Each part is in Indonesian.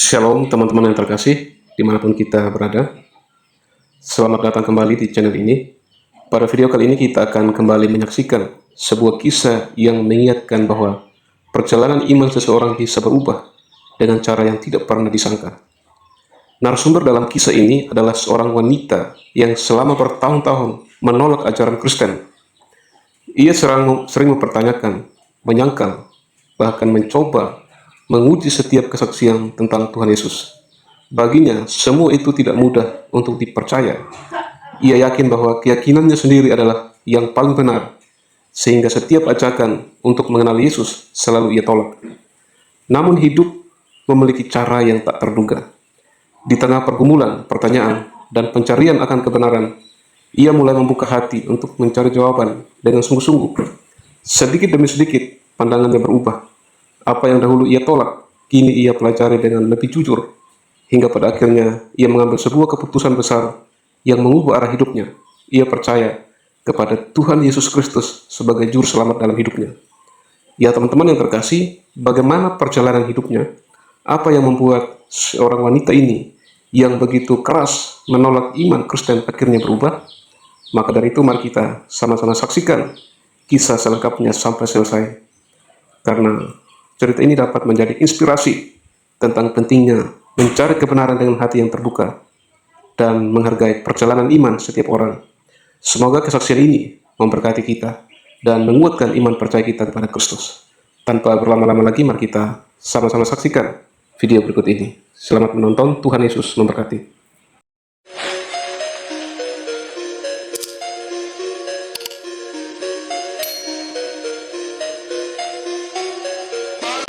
Shalom teman-teman yang terkasih, dimanapun kita berada. Selamat datang kembali di channel ini. Pada video kali ini kita akan kembali menyaksikan sebuah kisah yang mengingatkan bahwa perjalanan iman seseorang bisa berubah dengan cara yang tidak pernah disangka. Narasumber dalam kisah ini adalah seorang wanita yang selama bertahun-tahun menolak ajaran Kristen. Ia sering mempertanyakan, menyangkal, bahkan mencoba menguji setiap kesaksian tentang Tuhan Yesus. Baginya, semua itu tidak mudah untuk dipercaya. Ia yakin bahwa keyakinannya sendiri adalah yang paling benar, sehingga setiap ajakan untuk mengenal Yesus selalu ia tolak. Namun hidup memiliki cara yang tak terduga. Di tengah pergumulan, pertanyaan, dan pencarian akan kebenaran, ia mulai membuka hati untuk mencari jawaban dengan sungguh-sungguh. Sedikit demi sedikit, pandangannya berubah. Apa yang dahulu ia tolak, kini ia pelajari dengan lebih jujur, hingga pada akhirnya ia mengambil sebuah keputusan besar yang mengubah arah hidupnya. Ia percaya kepada Tuhan Yesus Kristus sebagai juru selamat dalam hidupnya. Ya teman-teman yang terkasih, bagaimana perjalanan hidupnya? Apa yang membuat seorang wanita ini yang begitu keras menolak iman Kristen akhirnya berubah? Maka dari itu mari kita sama-sama saksikan kisah selengkapnya sampai selesai. Karena cerita ini dapat menjadi inspirasi tentang pentingnya mencari kebenaran dengan hati yang terbuka dan menghargai perjalanan iman setiap orang. Semoga kesaksian ini memberkati kita dan menguatkan iman percaya kita kepada Kristus. Tanpa berlama-lama lagi, mari kita sama-sama saksikan video berikut ini. Selamat menonton, Tuhan Yesus memberkati.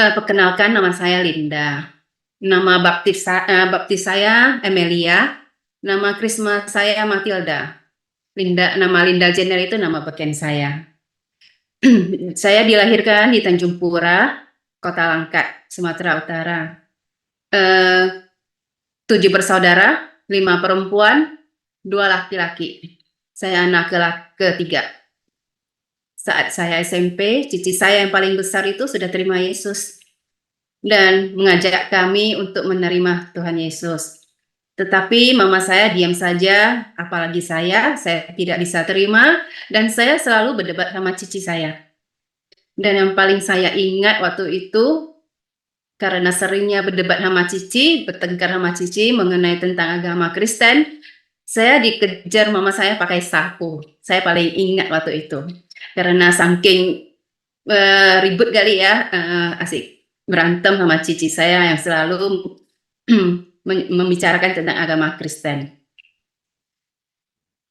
Perkenalkan, nama saya Linda. Nama baptis saya Amelia. Nama krisma saya Matilda. Nama Linda Jenner itu nama beken saya. Saya dilahirkan di Tanjung Pura, Kota Langkat, Sumatera Utara. 7 bersaudara, 5 perempuan, 2 laki-laki. Saya anak ketiga. Saat saya SMP, cici saya yang paling besar itu sudah terima Yesus dan mengajak kami untuk menerima Tuhan Yesus. Tetapi mama saya diam saja, apalagi saya tidak bisa terima, dan saya selalu berdebat sama cici saya. Dan yang paling saya ingat waktu itu, karena seringnya berdebat sama cici, bertengkar sama cici mengenai tentang agama Kristen, saya dikejar mama saya pakai sapu. Saya paling ingat waktu itu. Karena saking ribut kali ya, asik berantem sama cici saya yang selalu membicarakan tentang agama Kristen.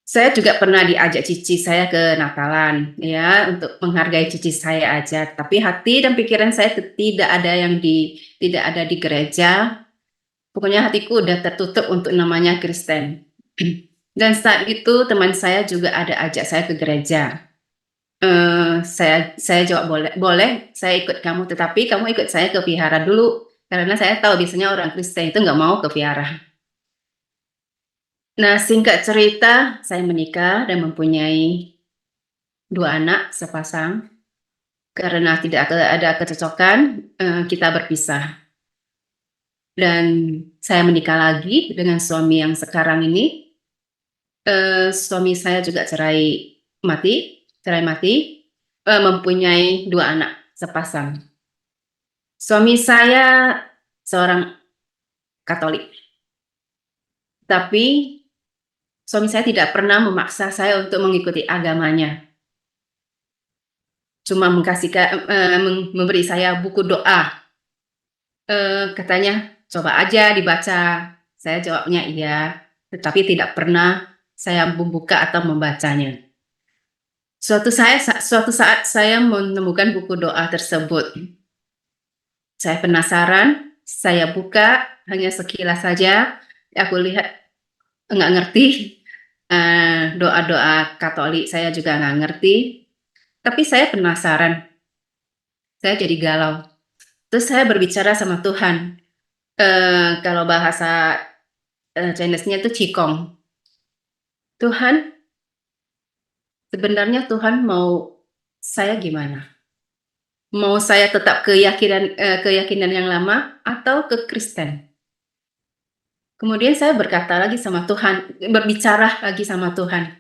Saya juga pernah diajak cici saya ke Natalan, ya, untuk menghargai cici saya aja. Tapi hati dan pikiran saya tidak ada di gereja. Pokoknya hatiku udah tertutup untuk namanya Kristen. Dan saat itu teman saya juga ada ajak saya ke gereja. Saya jawab boleh, saya ikut kamu, tetapi kamu ikut saya ke vihara dulu, karena saya tahu biasanya orang Kristen itu nggak mau ke vihara. Nah, singkat cerita, saya menikah dan mempunyai 2 anak sepasang. Karena tidak ada kecocokan, kita berpisah. Dan saya menikah lagi dengan suami yang sekarang ini. Suami saya juga cerai mati, mempunyai 2 anak sepasang. Suami saya seorang Katolik, tapi suami saya tidak pernah memaksa saya untuk mengikuti agamanya. Cuma memberi saya buku doa. Katanya, coba aja dibaca. Saya jawabnya iya, tetapi tidak pernah saya membuka atau membacanya. Suatu saat saya menemukan buku doa tersebut. Saya penasaran, saya buka, hanya sekilas saja, aku lihat nggak ngerti, doa-doa Katolik saya juga nggak ngerti, tapi saya penasaran, saya jadi galau. Terus saya berbicara sama Tuhan, kalau bahasa Chinese-nya itu Qigong. Tuhan, sebenarnya Tuhan mau saya gimana? Mau saya tetap keyakinan yang lama atau ke Kristen? Kemudian saya berkata lagi sama Tuhan, berbicara lagi sama Tuhan.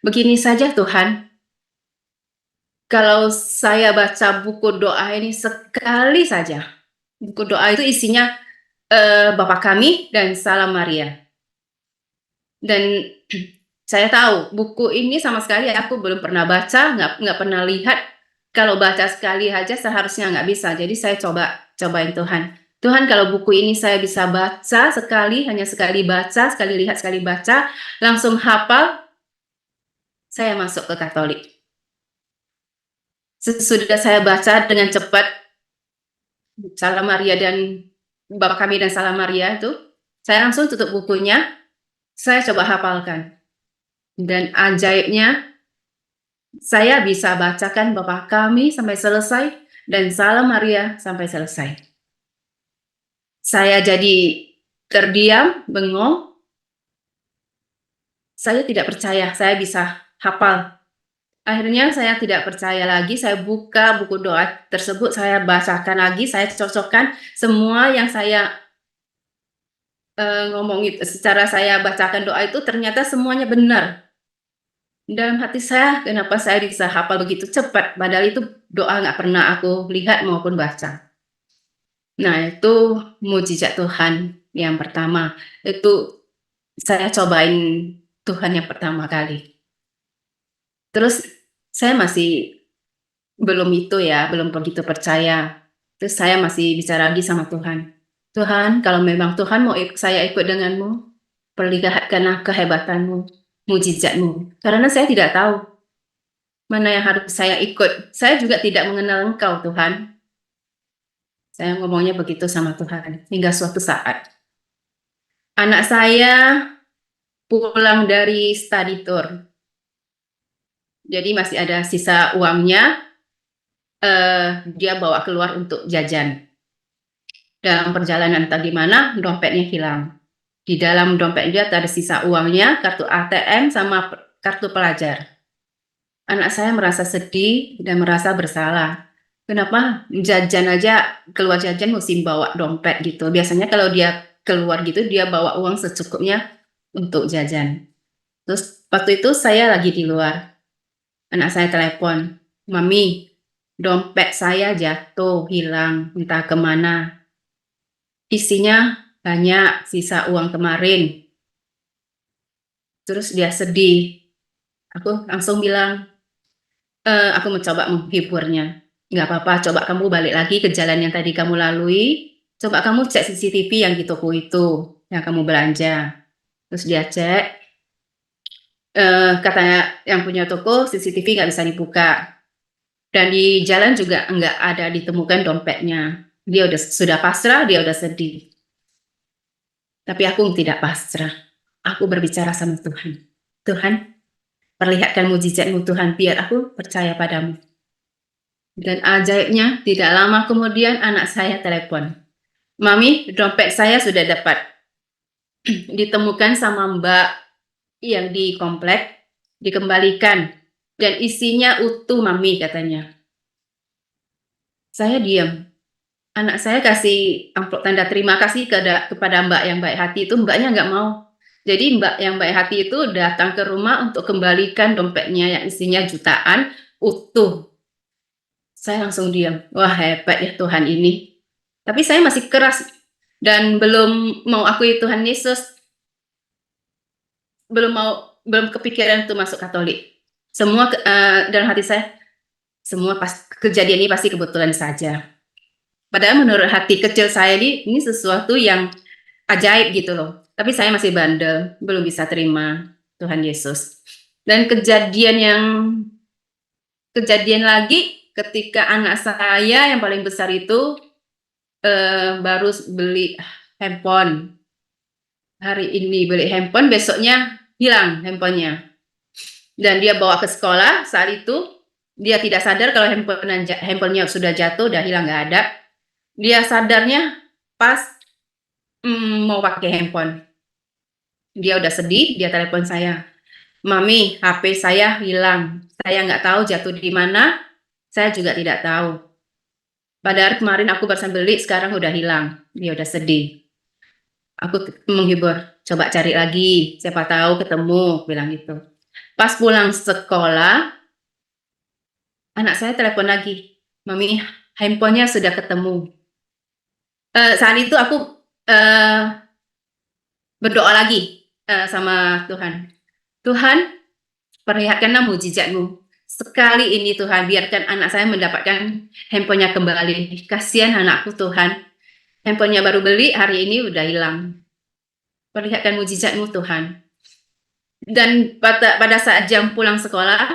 Begini saja Tuhan, kalau saya baca buku doa ini sekali saja, buku doa itu isinya Bapa kami dan Salam Maria. Dan saya tahu buku ini sama sekali aku belum pernah baca, nggak pernah lihat. Kalau baca sekali aja seharusnya nggak bisa. Jadi saya cobain Tuhan. Tuhan, kalau buku ini saya bisa baca sekali, hanya sekali baca, sekali lihat, sekali baca, langsung hafal, saya masuk ke Katolik. Sesudah saya baca dengan cepat Salam Maria dan Bapa kami dan Salam Maria itu, saya langsung tutup bukunya, saya coba hafalkan. Dan ajaibnya, saya bisa bacakan Bapa kami sampai selesai dan Salam Maria sampai selesai. Saya jadi terdiam, bengong. Saya tidak percaya saya bisa hafal. Akhirnya saya tidak percaya lagi, saya buka buku doa tersebut, saya bacakan lagi, saya cocokkan semua yang saya ngomong secara saya bacakan doa itu ternyata semuanya benar. Dalam hati saya, kenapa saya bisa hafal begitu cepat, padahal itu doa nggak pernah aku lihat maupun baca. Nah, itu mujizat Tuhan yang pertama. Itu saya cobain Tuhan yang pertama kali. Terus saya masih belum itu ya, belum begitu percaya. Terus saya masih bicara lagi sama Tuhan. Tuhan, kalau memang Tuhan mau saya ikut denganmu, perlihatkanlah kehebatanmu, mujizatmu. Karena saya tidak tahu mana yang harus saya ikut. Saya juga tidak mengenal Engkau, Tuhan. Saya ngomongnya begitu sama Tuhan. Hingga suatu saat, anak saya pulang dari study tour. Jadi masih ada sisa uangnya, dia bawa keluar untuk jajan. Dalam perjalanan entah gimana, dompetnya hilang. Di dalam dompet dia ada sisa uangnya, kartu ATM, sama kartu pelajar. Anak saya merasa sedih dan merasa bersalah. Kenapa jajan aja, keluar jajan mesti bawa dompet gitu. Biasanya kalau dia keluar gitu, dia bawa uang secukupnya untuk jajan. Terus waktu itu saya lagi di luar. Anak saya telepon, Mami, dompet saya jatuh, hilang, entah kemana. Isinya banyak sisa uang kemarin. Terus dia sedih. Aku langsung bilang, aku mencoba menghiburnya. Nggak apa-apa, coba kamu balik lagi ke jalan yang tadi kamu lalui. Coba kamu cek CCTV yang di toko itu, yang kamu belanja. Terus dia cek, katanya yang punya toko CCTV nggak bisa dibuka. Dan di jalan juga nggak ada ditemukan dompetnya. Dia sudah pasrah, dia udah sedih. Tapi aku tidak pasrah. Aku berbicara sama Tuhan. Tuhan, perlihatkan mujizatmu Tuhan, biar aku percaya padamu. Dan ajaibnya, tidak lama kemudian anak saya telepon. Mami, dompet saya sudah dapat. Ditemukan sama Mbak yang di komplek, dikembalikan. Dan isinya utuh, Mami, katanya. Saya diam. Anak saya kasih amplop tanda terima kasih kepada Mbak yang baik hati itu, Mbaknya nggak mau. Jadi Mbak yang baik hati itu datang ke rumah untuk kembalikan dompetnya yang isinya jutaan, utuh. Saya langsung diam. Wah, hebat ya Tuhan ini. Tapi saya masih keras dan belum mau akui Tuhan Yesus. Belum kepikiran untuk masuk Katolik. Semua dalam hati saya, semua kejadian ini pasti kebetulan saja. Padahal menurut hati kecil saya ini sesuatu yang ajaib gitu loh. Tapi saya masih bandel, belum bisa terima Tuhan Yesus. Dan kejadian lagi ketika anak saya yang paling besar itu baru beli handphone. Hari ini beli handphone, besoknya hilang handphonenya. Dan dia bawa ke sekolah, saat itu dia tidak sadar kalau handphonenya sudah jatuh, udah hilang, nggak ada. Dia sadarnya pas mau pakai handphone. Dia udah sedih, dia telepon saya. Mami, HP saya hilang. Saya nggak tahu jatuh di mana, saya juga tidak tahu. Padahal kemarin aku barusan beli, sekarang udah hilang. Dia udah sedih. Aku menghibur, coba cari lagi, siapa tahu ketemu, bilang gitu. Pas pulang sekolah, anak saya telepon lagi, Mami, handphonenya sudah ketemu. Saat itu aku berdoa lagi sama Tuhan. Tuhan, perlihatkanlah mujizatmu. Sekali ini Tuhan, biarkan anak saya mendapatkan handphonenya kembali. Kasihan anakku Tuhan. Handphonenya baru beli, hari ini udah hilang. Perlihatkan mujizatmu Tuhan. Dan pada saat jam pulang sekolah,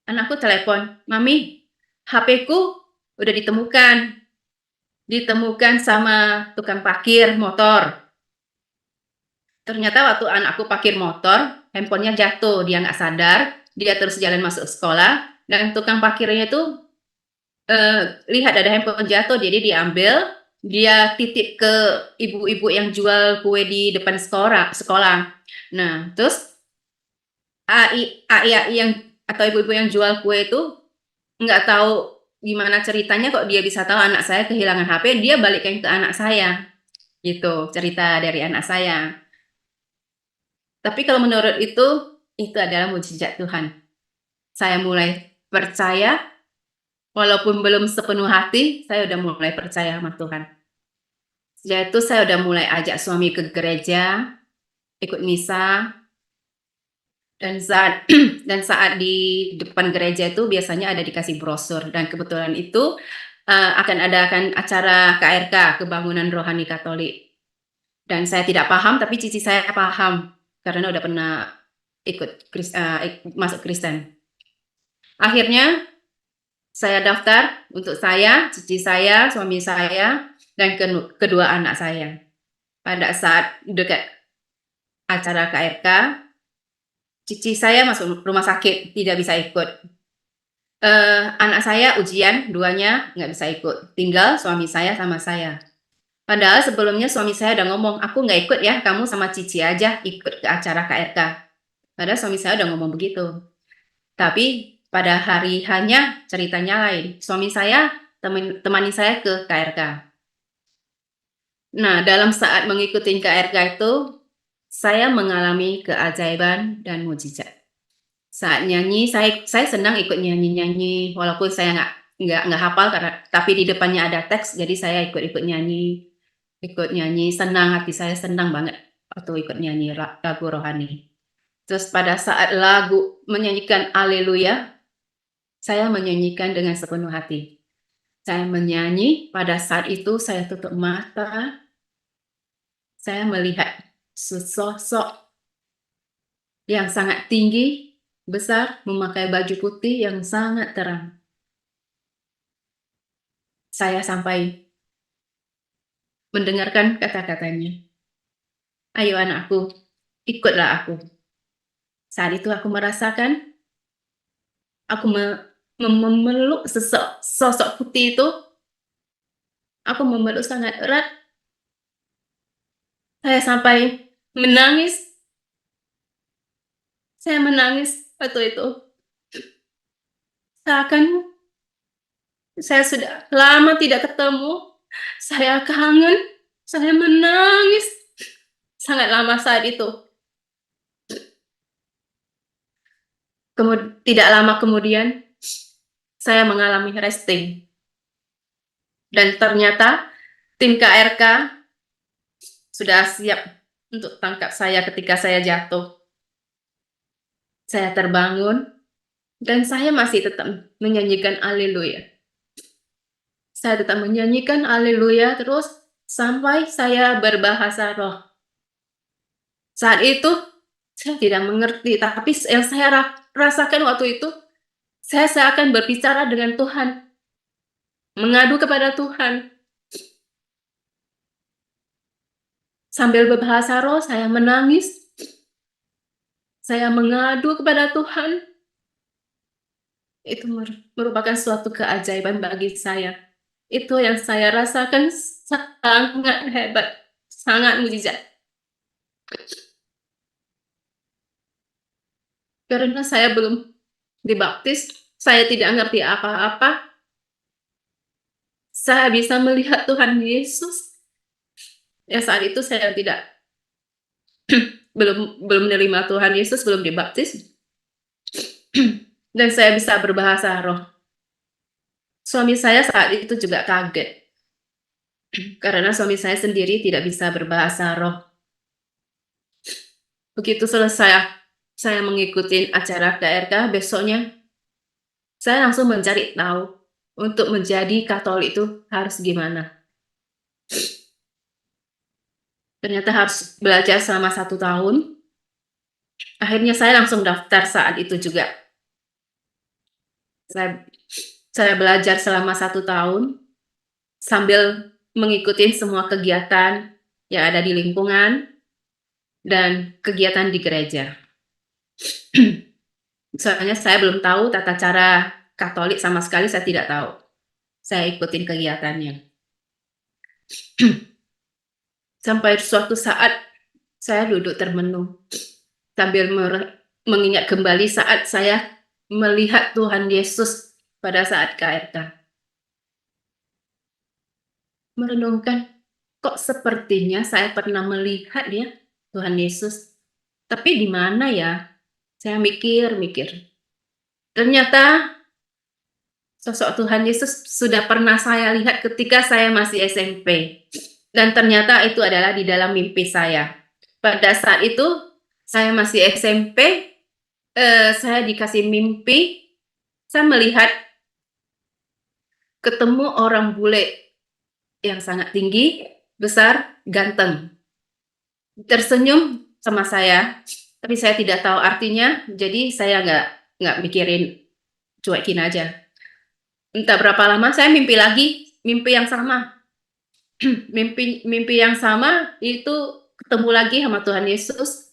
anakku telepon, Mami, HP-ku udah ditemukan. Ditemukan sama tukang parkir motor. Ternyata waktu anakku parkir motor, handphonenya jatuh, dia nggak sadar, dia terus jalan masuk sekolah, dan tukang parkirnya itu lihat ada handphone jatuh, jadi diambil, dia titip ke ibu-ibu yang jual kue di depan sekolah. Nah, terus AI yang atau ibu-ibu yang jual kue itu nggak tahu gimana ceritanya kok dia bisa tahu anak saya kehilangan HP, dia balikin ke anak saya. Gitu, cerita dari anak saya. Tapi kalau menurut itu adalah mujizat Tuhan. Saya mulai percaya, walaupun belum sepenuh hati, saya udah mulai percaya sama Tuhan. Sejak itu saya udah mulai ajak suami ke gereja, ikut misa, dan saat di depan gereja itu biasanya ada dikasih brosur, dan kebetulan itu akan adakan acara KRK, Kebangunan Rohani Katolik. Dan saya tidak paham, tapi cici saya paham karena udah pernah masuk Kristen. Akhirnya saya daftar untuk saya, cici saya, suami saya, dan kedua anak saya. Pada saat dekat acara KRK, cici saya masuk rumah sakit, tidak bisa ikut. Anak saya ujian, duanya nggak bisa ikut. Tinggal suami saya sama saya. Padahal sebelumnya suami saya udah ngomong, aku nggak ikut ya, kamu sama cici aja ikut ke acara KRK. Padahal suami saya udah ngomong begitu. Tapi pada hari hanya ceritanya lain. Suami saya temani saya ke KRK. Nah, dalam saat mengikuti KRK itu, saya mengalami keajaiban dan mujizat. Saat nyanyi, saya senang ikut nyanyi-nyanyi, walaupun saya nggak hafal karena tapi di depannya ada teks, jadi saya ikut nyanyi, senang, hati saya senang banget waktu ikut nyanyi lagu rohani. Terus pada saat lagu menyanyikan Haleluya, saya menyanyikan dengan sepenuh hati. Saya menyanyi, pada saat itu saya tutup mata, saya melihat sesosok yang sangat tinggi, besar, memakai baju putih yang sangat terang. Saya sampai mendengarkan kata-katanya. Ayo anakku, ikutlah aku. Saat itu aku merasakan, aku memeluk sosok putih itu, aku memeluk sangat erat. Saya sampai menangis. Saya menangis waktu itu. Seakan saya sudah lama tidak ketemu. Saya kangen. Saya menangis. Sangat lama saat itu. Tidak lama kemudian, saya mengalami resting. Dan ternyata tim KRK sudah siap untuk tangkap saya ketika saya jatuh. Saya terbangun dan saya masih tetap menyanyikan Haleluya. Saya tetap menyanyikan Haleluya terus sampai saya berbahasa roh. Saat itu saya tidak mengerti, tapi yang saya rasakan waktu itu, saya seakan berbicara dengan Tuhan, mengadu kepada Tuhan. Sambil berbahasa roh, saya menangis. Saya mengadu kepada Tuhan. Itu merupakan suatu keajaiban bagi saya. Itu yang saya rasakan sangat hebat, sangat mujizat. Karena saya belum dibaptis, saya tidak ngerti apa-apa. Saya bisa melihat Tuhan Yesus. Ya saat itu saya tidak belum belum menerima Tuhan Yesus, belum dibaptis. Dan saya bisa berbahasa roh. Suami saya saat itu juga kaget karena suami saya sendiri tidak bisa berbahasa roh. Begitu selesai saya mengikuti acara KRK, besoknya saya langsung mencari tahu untuk menjadi Katolik itu harus gimana. Ternyata harus belajar selama 1 tahun. Akhirnya saya langsung daftar saat itu juga. Saya belajar selama 1 tahun sambil mengikuti semua kegiatan yang ada di lingkungan dan kegiatan di gereja. Soalnya saya belum tahu tata cara Katolik, sama sekali saya tidak tahu. Saya ikutin kegiatannya. Sampai suatu saat saya duduk termenung sambil mengingat kembali saat saya melihat Tuhan Yesus pada saat KRK. Merenungkan, kok sepertinya saya pernah melihat ya Tuhan Yesus. Tapi di mana ya? Saya mikir-mikir. Ternyata sosok Tuhan Yesus sudah pernah saya lihat ketika saya masih SMP. Dan ternyata itu adalah di dalam mimpi saya. Pada saat itu saya masih SMP, saya dikasih mimpi, saya melihat ketemu orang bule yang sangat tinggi, besar, ganteng. Tersenyum sama saya, tapi saya tidak tahu artinya, jadi saya nggak mikirin, cuekin aja. Entah berapa lama saya mimpi lagi, mimpi yang sama. mimpi yang sama itu ketemu lagi sama Tuhan Yesus,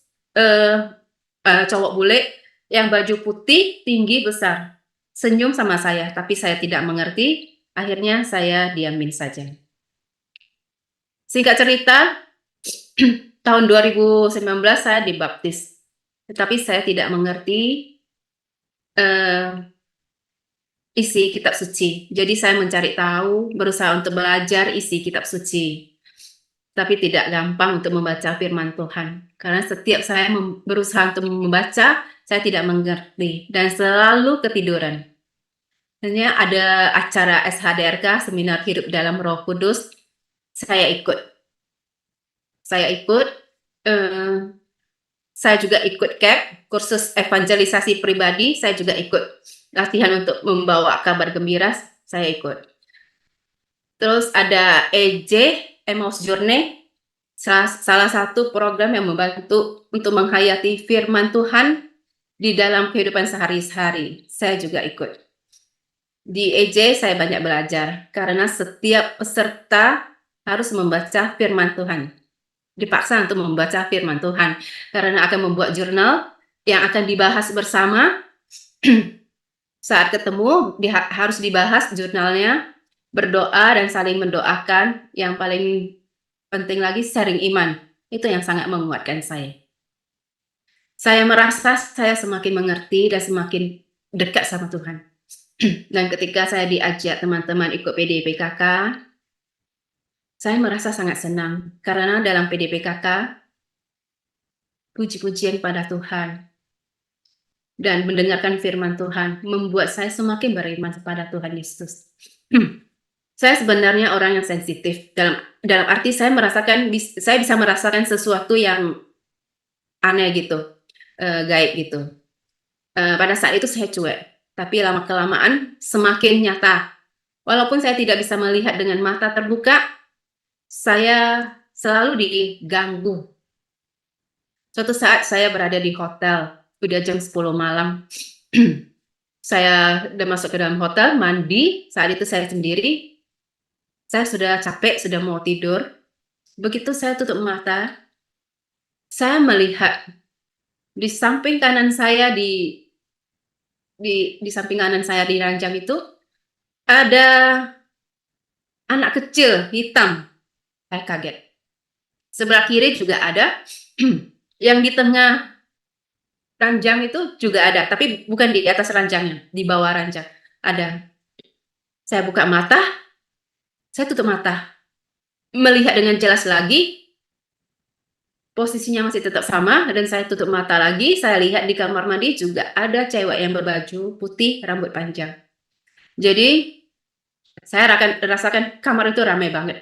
cowok bule yang baju putih, tinggi, besar. Senyum sama saya, tapi saya tidak mengerti. Akhirnya saya diamin saja. Singkat cerita, tahun 2019 saya dibaptis. Tetapi saya tidak mengerti isi kitab suci. Jadi saya mencari tahu, berusaha untuk belajar isi kitab suci. Tapi tidak gampang untuk membaca firman Tuhan. Karena setiap saya berusaha untuk membaca, saya tidak mengerti dan selalu ketiduran. Hanya ada acara SHDRK, Seminar Hidup dalam Roh Kudus, saya ikut. Saya juga ikut CAP, kursus evangelisasi pribadi, saya juga ikut. Latihan untuk membawa kabar gembira, saya ikut. Terus ada EJ, Emmaus Journey, salah satu program yang membantu untuk menghayati firman Tuhan di dalam kehidupan sehari-hari. Saya juga ikut. Di EJ saya banyak belajar, karena setiap peserta harus membaca firman Tuhan. Dipaksa untuk membaca firman Tuhan, karena akan membuat jurnal yang akan dibahas bersama. Saat ketemu harus dibahas jurnalnya, berdoa dan saling mendoakan. Yang paling penting lagi sharing iman. Itu yang sangat menguatkan saya. Saya merasa saya semakin mengerti dan semakin dekat sama Tuhan. Dan ketika saya diajak teman-teman ikut PDPKK, saya merasa sangat senang karena dalam PDPKK puji-pujian pada Tuhan dan mendengarkan firman Tuhan membuat saya semakin beriman kepada Tuhan Yesus. Saya sebenarnya orang yang sensitif, dalam arti saya bisa merasakan sesuatu yang aneh gitu, gaib gitu. Pada saat itu saya cuek, tapi lama-kelamaan semakin nyata. Walaupun saya tidak bisa melihat dengan mata terbuka, saya selalu diganggu. Suatu saat saya berada di hotel, udah jam 10 malam. Saya udah masuk ke dalam hotel, mandi, saat itu saya sendiri. Saya sudah capek, sudah mau tidur. Begitu saya tutup mata, saya melihat di samping kanan saya di samping kanan saya di ranjang itu ada anak kecil hitam. Saya kaget. Sebelah kiri juga ada. Yang di tengah ranjang itu juga ada, tapi bukan di atas ranjangnya, di bawah ranjang ada. Saya buka mata, saya tutup mata, melihat dengan jelas lagi, posisinya masih tetap sama dan saya tutup mata lagi. Saya lihat di kamar mandi juga ada cewek yang berbaju putih, rambut panjang. Jadi saya rasakan kamar itu ramai banget.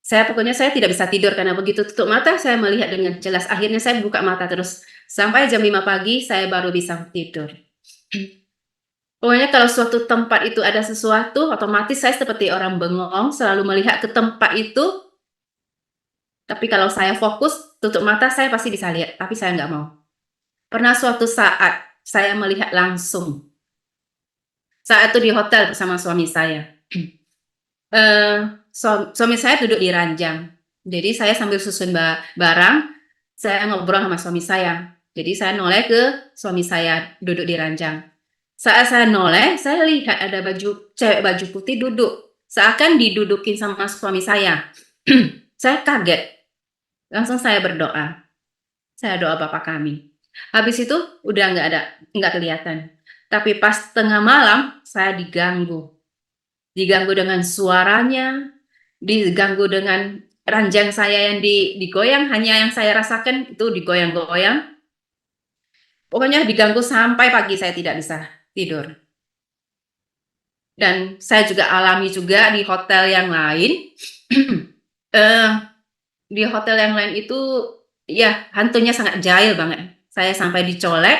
Pokoknya saya tidak bisa tidur karena begitu tutup mata saya melihat dengan jelas. Akhirnya saya buka mata terus sampai jam 5 pagi saya baru bisa tidur. Pokoknya kalau suatu tempat itu ada sesuatu, otomatis saya seperti orang bengong, selalu melihat ke tempat itu. Tapi kalau saya fokus, tutup mata, saya pasti bisa lihat. Tapi saya nggak mau. Pernah suatu saat, saya melihat langsung. Saat itu di hotel bersama suami saya. Suami saya duduk di ranjang. Jadi saya sambil susun barang, saya ngobrol sama suami saya. Jadi saya noleh ke suami saya, duduk di ranjang. Saat saya noleh, saya lihat ada cewek baju putih duduk. Seakan didudukin sama suami saya. Saya kaget. Langsung saya berdoa. Saya doa Bapa kami. Habis itu udah nggak kelihatan. Tapi pas tengah malam, saya diganggu. Diganggu dengan suaranya, diganggu dengan ranjang saya yang digoyang, hanya yang saya rasakan itu digoyang-goyang. Pokoknya diganggu sampai pagi saya tidak bisa tidur. Dan saya juga alami juga di hotel yang lain. Di hotel yang lain itu ya hantunya sangat jahil banget. Saya sampai dicolek,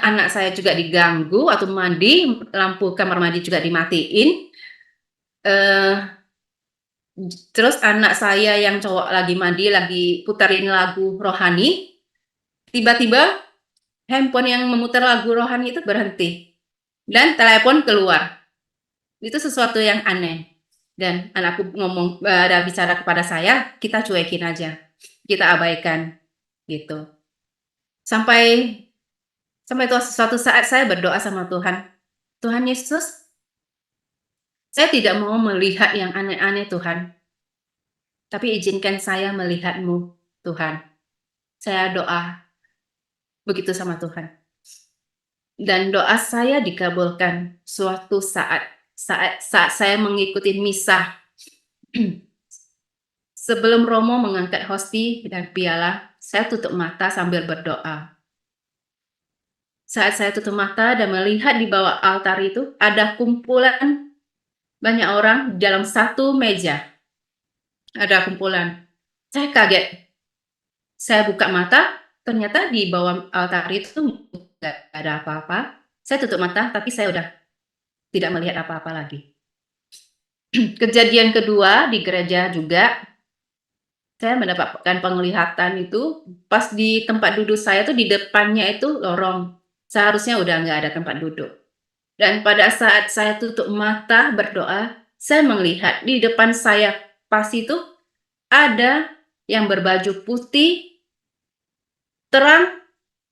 anak saya juga diganggu atau mandi, lampu kamar mandi juga dimatiin. Terus anak saya yang cowok lagi mandi, lagi putarin lagu rohani, tiba-tiba handphone yang memutar lagu rohani itu berhenti dan telepon keluar. Itu sesuatu yang aneh. Dan anakku ada bicara kepada saya, kita cuekin aja, kita abaikan gitu. Sampai suatu saat saya berdoa sama Tuhan, Tuhan Yesus, saya tidak mau melihat yang aneh-aneh Tuhan, tapi izinkan saya melihat-Mu Tuhan. Saya doa begitu sama Tuhan. Dan doa saya dikabulkan suatu saat saya mengikuti misa. Sebelum Romo mengangkat hosti dan piala, saya tutup mata sambil berdoa. Saat saya tutup mata dan melihat di bawah altar itu ada kumpulan banyak orang dalam satu meja. Ada kumpulan. Saya kaget. Saya buka mata, ternyata di bawah altar itu nggak ada apa-apa. Saya tutup mata, tapi saya udah tidak melihat apa-apa lagi. Kejadian kedua di gereja juga, saya mendapatkan penglihatan itu pas di tempat duduk saya tuh di depannya itu lorong. Seharusnya udah nggak ada tempat duduk. Dan pada saat saya tutup mata berdoa, saya melihat di depan saya pas itu ada yang berbaju putih, terang,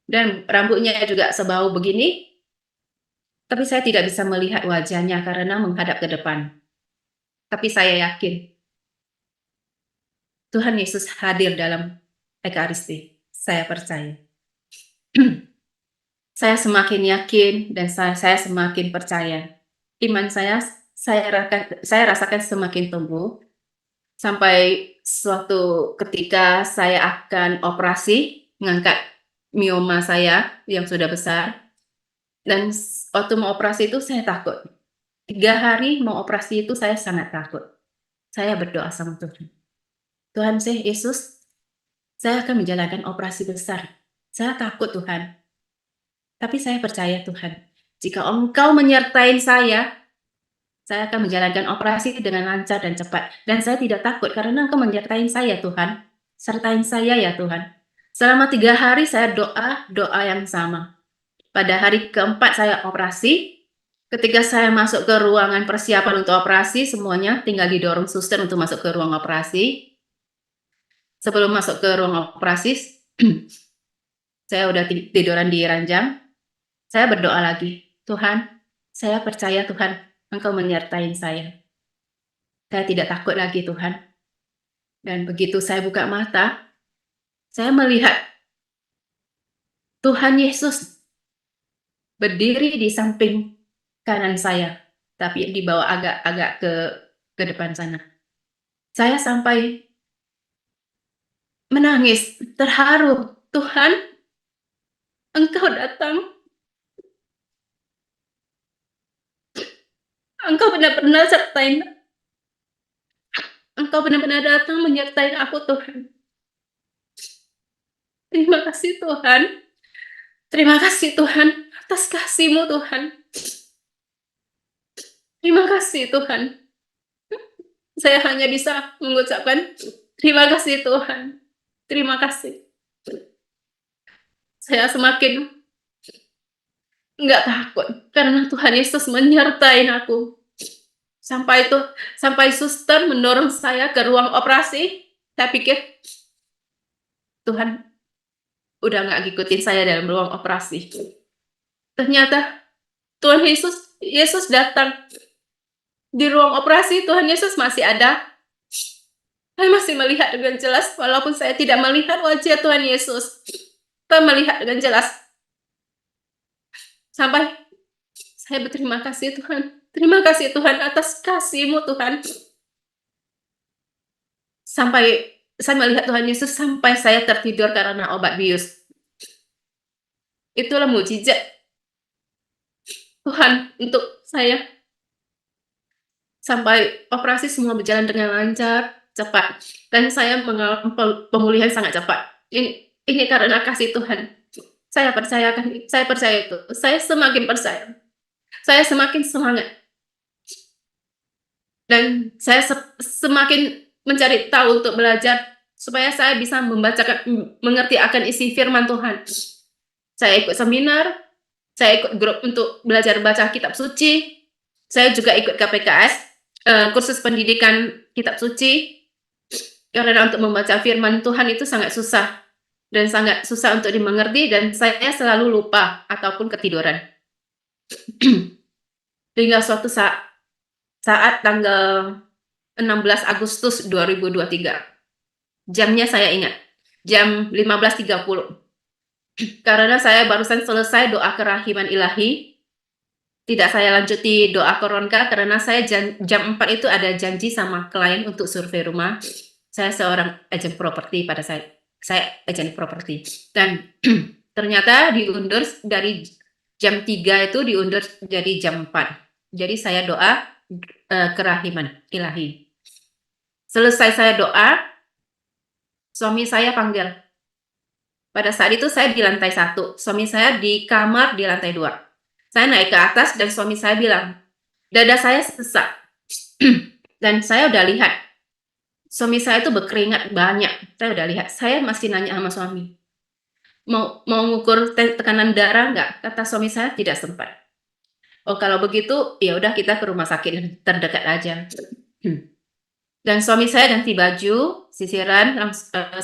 dan rambutnya juga sebau begini. Tapi saya tidak bisa melihat wajahnya karena menghadap ke depan. Tapi saya yakin Tuhan Yesus hadir dalam Ekaristi. Saya percaya. Saya semakin yakin dan saya semakin percaya. Iman saya rasakan semakin tumbuh sampai suatu ketika saya akan operasi mengangkat mioma saya yang sudah besar. Dan waktu mau operasi itu saya takut. 3 hari mau operasi itu saya sangat takut. Saya berdoa sama Tuhan. Tuhan Yesus, saya akan menjalankan operasi besar. Saya takut Tuhan. Tapi saya percaya Tuhan, jika Engkau menyertai saya akan menjalankan operasi dengan lancar dan cepat. Dan saya tidak takut karena Engkau menyertai saya Tuhan. Sertain saya ya Tuhan. Selama 3 hari saya doa yang sama. Pada hari keempat saya operasi, ketika saya masuk ke ruangan persiapan untuk operasi, semuanya tinggal didorong suster untuk masuk ke ruang operasi. Sebelum masuk ke ruang operasi, saya udah tiduran di ranjang. Saya berdoa lagi, Tuhan, saya percaya Tuhan, Engkau menyertai saya. Saya tidak takut lagi Tuhan. Dan begitu saya buka mata, saya melihat Tuhan Yesus berdiri di samping kanan saya, tapi di bawah agak ke depan sana. Saya sampai menangis, terharu. Tuhan, Engkau datang. Engkau benar-benar sertai. Engkau benar-benar datang menyertai aku, Tuhan. Terima kasih, Tuhan. Terima kasih, Tuhan, atas kasih-Mu, Tuhan. Terima kasih, Tuhan. Saya hanya bisa mengucapkan terima kasih, Tuhan. Terima kasih. Saya semakin nggak takut karena Tuhan Yesus menyertai aku. Sampai suster mendorong saya ke ruang operasi, saya pikir Tuhan udah nggak ngikutin saya dalam ruang operasi. Ternyata Tuhan Yesus datang di ruang operasi. Tuhan Yesus masih ada. Saya masih melihat dengan jelas, walaupun saya tidak melihat wajah Tuhan Yesus. Saya melihat dengan jelas. Sampai saya berterima kasih, Tuhan. Terima kasih, Tuhan, atas kasih-Mu, Tuhan. Sampai saya melihat Tuhan Yesus sampai saya tertidur karena obat bius. Itulah mujizat Tuhan untuk saya. Sampai operasi semua berjalan dengan lancar, cepat. Dan saya mengalami pemulihan sangat cepat. Ini karena kasih Tuhan. Saya percaya itu. Saya semakin percaya. Saya semakin semangat. Dan saya semakin mencari tahu untuk belajar supaya saya bisa mengerti akan isi firman Tuhan. Saya ikut seminar, saya ikut grup untuk belajar baca kitab suci. Saya juga ikut KPKS, kursus pendidikan kitab suci. Karena untuk membaca firman Tuhan itu sangat susah. Dan sangat susah untuk dimengerti, dan saya selalu lupa ataupun ketiduran. Hingga suatu saat tanggal 16 Agustus 2023. Jamnya saya ingat, jam 15.30. Karena saya barusan selesai doa kerahiman ilahi, tidak saya lanjuti doa koronka karena saya jam 4 itu ada janji sama klien untuk survei rumah. Saya seorang agen properti pada saya agen properti. Dan ternyata diundur dari jam 3 itu diundur jadi jam 4. Jadi saya doa kerahiman ilahi. Selesai saya doa, suami saya panggil. Pada saat itu saya di lantai 1, suami saya di kamar di lantai 2. Saya naik ke atas dan suami saya bilang, dada saya sesak. Dan saya udah lihat, suami saya itu berkeringat banyak. Saya udah lihat, saya masih nanya sama suami, mau ngukur tekanan darah nggak? Kata suami saya tidak sempat. Oh kalau begitu, ya udah kita ke rumah sakit terdekat aja. Dan suami saya ganti baju, sisiran,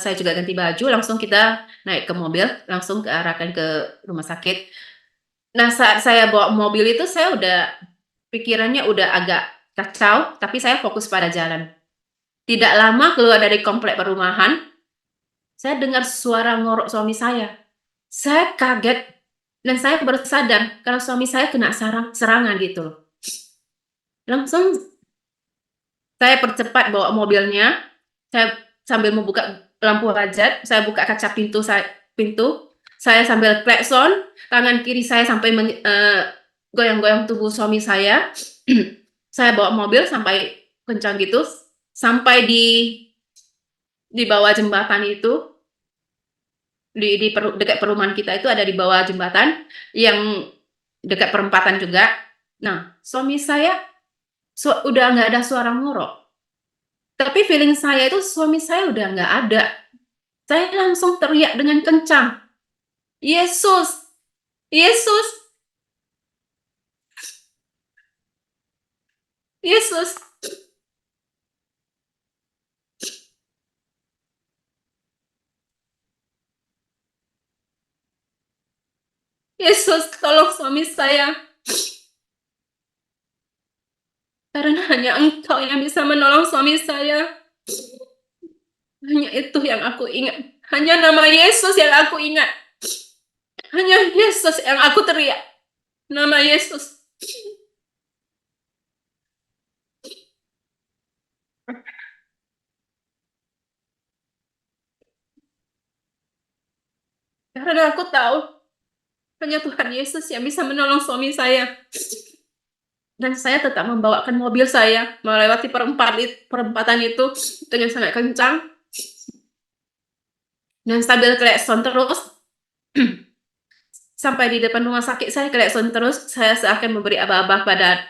saya juga ganti baju, langsung kita naik ke mobil, langsung arahkan ke rumah sakit. Nah saat saya bawa mobil itu saya udah, pikirannya udah agak kacau, tapi saya fokus pada jalan. Tidak lama keluar dari komplek perumahan, saya dengar suara ngorok suami saya. Saya kaget, dan saya baru sadar kalau suami saya kena serangan gitu. Langsung saya percepat bawa mobilnya, saya sambil membuka lampu hajat, saya buka kaca pintu, saya sambil klakson, tangan kiri saya sampai goyang-goyang tubuh suami saya. Saya bawa mobil sampai kencang gitu, sampai di bawah jembatan itu, dekat perumahan kita itu ada di bawah jembatan, yang dekat perempatan juga. Nah, suami saya udah nggak ada suara ngorok. Tapi feeling saya itu suami saya udah nggak ada. Saya langsung teriak dengan kencang, Yesus, Yesus, Yesus, Yesus, tolong suami saya. Karena hanya Engkau yang bisa menolong suami saya. Hanya itu yang aku ingat. Hanya nama Yesus yang aku ingat. Hanya Yesus yang aku teriak. Nama Yesus. Karena aku tahu hanya Tuhan Yesus yang bisa menolong suami saya. Dan saya tetap membawakan mobil saya melewati perempatan itu dengan sangat kencang dan sambil klakson terus. Sampai di depan rumah sakit saya klakson terus, saya seakan memberi aba-aba pada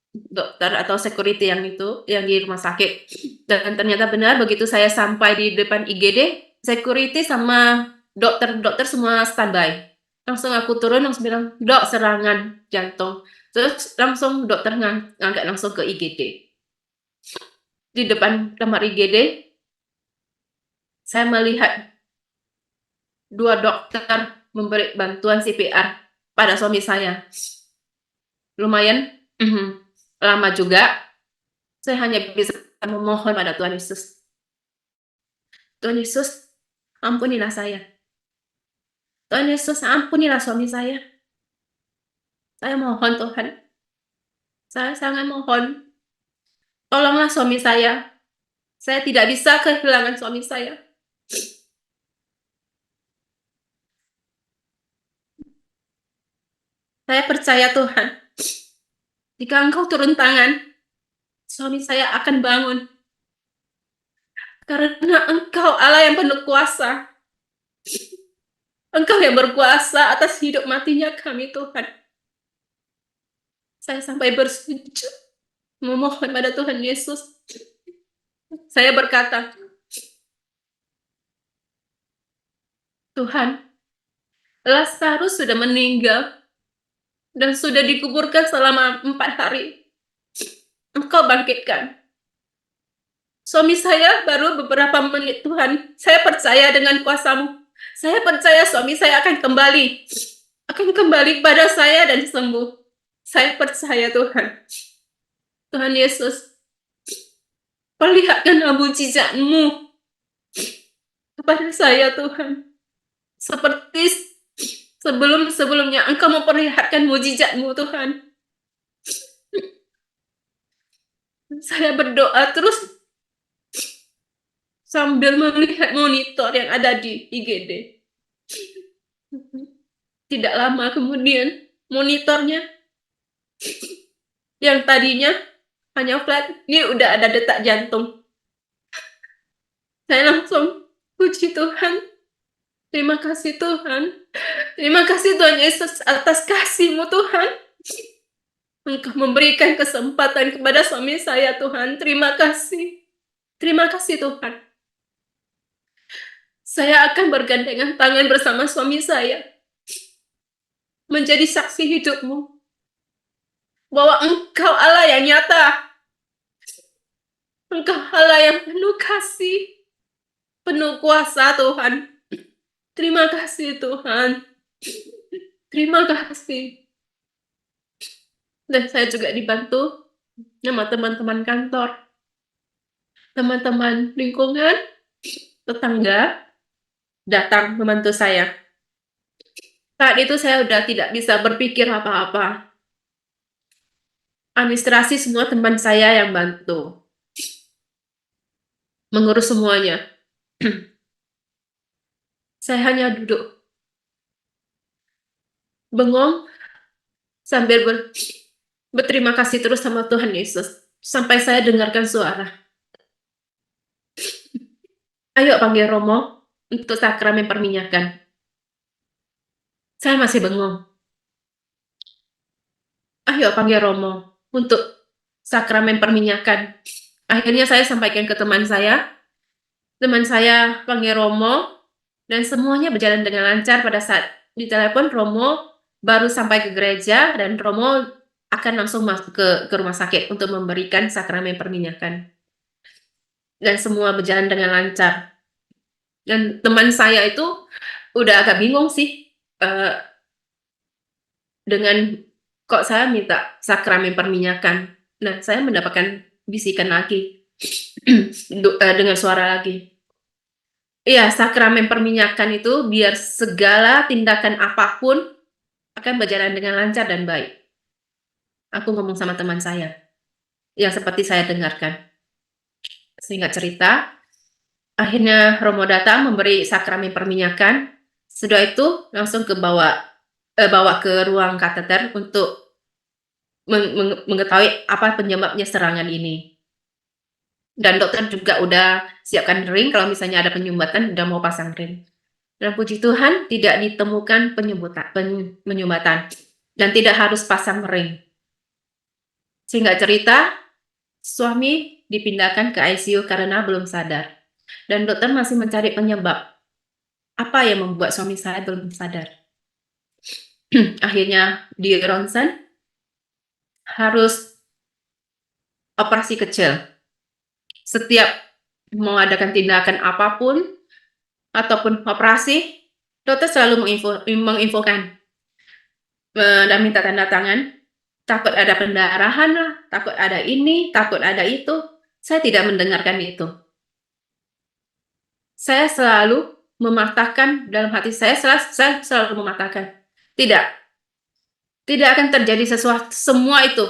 dokter atau security yang di rumah sakit. Dan ternyata benar, begitu saya sampai di depan IGD, security sama dokter semua standby. Langsung aku turun, langsung bilang, "Dok, serangan jantung." Terus langsung dokter ngangkat langsung ke IGD. Di depan kamar IGD, saya melihat 2 dokter memberi bantuan CPR pada suami saya. Lumayan lama juga. Saya hanya bisa memohon pada Tuhan Yesus. Tuhan Yesus, ampunilah saya. Tuhan Yesus, ampunilah suami saya. Saya mohon Tuhan. Saya sangat mohon. Tolonglah suami saya. Saya tidak bisa kehilangan suami saya. Saya percaya Tuhan. Jika Engkau turun tangan, suami saya akan bangun. Karena Engkau Allah yang penuh kuasa. Engkau yang berkuasa atas hidup matinya kami, Tuhan. Saya sampai bersujud memohon pada Tuhan Yesus. Saya berkata, Tuhan, Lazarus sudah meninggal dan sudah dikuburkan selama 4 hari. Engkau bangkitkan. Suami saya baru beberapa menit, Tuhan. Saya percaya dengan kuasa-Mu. Saya percaya suami saya akan kembali. Akan kembali pada saya dan sembuh. Saya percaya Tuhan. Tuhan Yesus, perlihatkanlah mujizat-Mu kepada saya Tuhan. Seperti sebelum-sebelumnya Engkau memperlihatkan mujizat-Mu Tuhan. Saya berdoa terus sambil melihat monitor yang ada di IGD. Tidak lama kemudian monitornya yang tadinya hanya flat, ini udah ada detak jantung. Saya langsung puji Tuhan. Terima kasih Tuhan. Terima kasih Tuhan Yesus atas kasih-Mu Tuhan. Engkau memberikan kesempatan kepada suami saya Tuhan. Terima kasih. Terima kasih Tuhan. Saya akan bergandengan tangan bersama suami saya. Menjadi saksi hidup-Mu. Bahwa Engkau Allah yang nyata. Engkau Allah yang penuh kasih. Penuh kuasa Tuhan. Terima kasih Tuhan. Terima kasih. Dan saya juga dibantu sama teman-teman kantor, teman-teman lingkungan, tetangga, datang membantu saya. Saat itu saya sudah tidak bisa berpikir apa-apa. Administrasi semua teman saya yang bantu. Mengurus semuanya. Saya hanya duduk. Bengong sambil berterima kasih terus sama Tuhan Yesus. Sampai saya dengarkan suara. Ayo panggil Romo untuk sakramen perminyakan. Saya masih bengong. Ayo panggil Romo untuk sakramen perminyakan. Akhirnya saya sampaikan ke teman saya. Teman saya panggil Romo. Dan semuanya berjalan dengan lancar. Pada saat ditelepon, Romo baru sampai ke gereja. Dan Romo akan langsung masuk ke rumah sakit untuk memberikan sakramen perminyakan. Dan semua berjalan dengan lancar. Dan teman saya itu udah agak bingung sih. Dengan kok saya minta sakramen perminyakan. Nah, saya mendapatkan bisikan lagi. Dengan suara lagi. Iya, sakramen perminyakan itu biar segala tindakan apapun akan berjalan dengan lancar dan baik. Aku ngomong sama teman saya. Yang seperti saya dengarkan. Singkat cerita, akhirnya Romo datang memberi sakramen perminyakan. Sudah itu langsung bawa ke ruang kateter untuk mengetahui apa penyebabnya serangan ini. Dan dokter juga udah siapkan ring kalau misalnya ada penyumbatan, udah mau pasang ring. Dan puji Tuhan tidak ditemukan penyumbatan dan tidak harus pasang ring. Singkat cerita, suami dipindahkan ke ICU karena belum sadar. Dan dokter masih mencari penyebab. Apa yang membuat suami saya belum sadar? Akhirnya di ronsen harus operasi kecil. Setiap mengadakan tindakan apapun ataupun operasi, dokter selalu menginfokan dan minta tanda tangan. Takut ada pendarahan lah, takut ada ini, takut ada itu. Saya tidak mendengarkan itu. Saya selalu mematahkan dalam hati saya selalu mematahkan. Tidak akan terjadi sesuatu semua itu.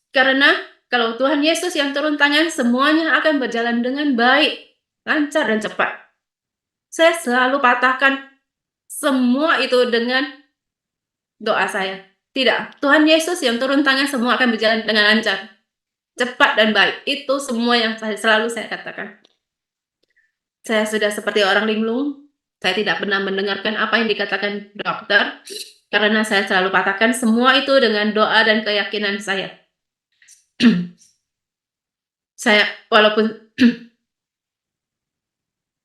Karena kalau Tuhan Yesus yang turun tangan, semuanya akan berjalan dengan baik, lancar dan cepat. Saya selalu patahkan semua itu dengan doa saya. Tidak, Tuhan Yesus yang turun tangan, semua akan berjalan dengan lancar, cepat dan baik. Itu semua yang selalu saya katakan. Saya sudah seperti orang linglung. Saya tidak pernah mendengarkan apa yang dikatakan dokter, karena saya selalu patahkan semua itu dengan doa dan keyakinan saya. Saya walaupun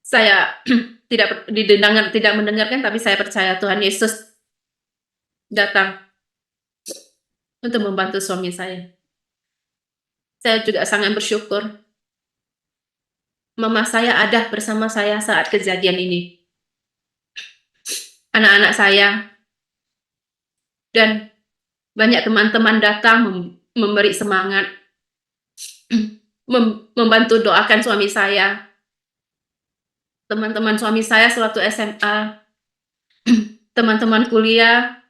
saya tidak mendengarkan, tapi saya percaya Tuhan Yesus datang untuk membantu suami saya. Saya juga sangat bersyukur mama saya ada bersama saya saat kejadian ini. Anak-anak saya dan banyak teman-teman datang memberi semangat, membantu doakan suami saya. Teman-teman suami saya sewaktu SMA, teman-teman kuliah,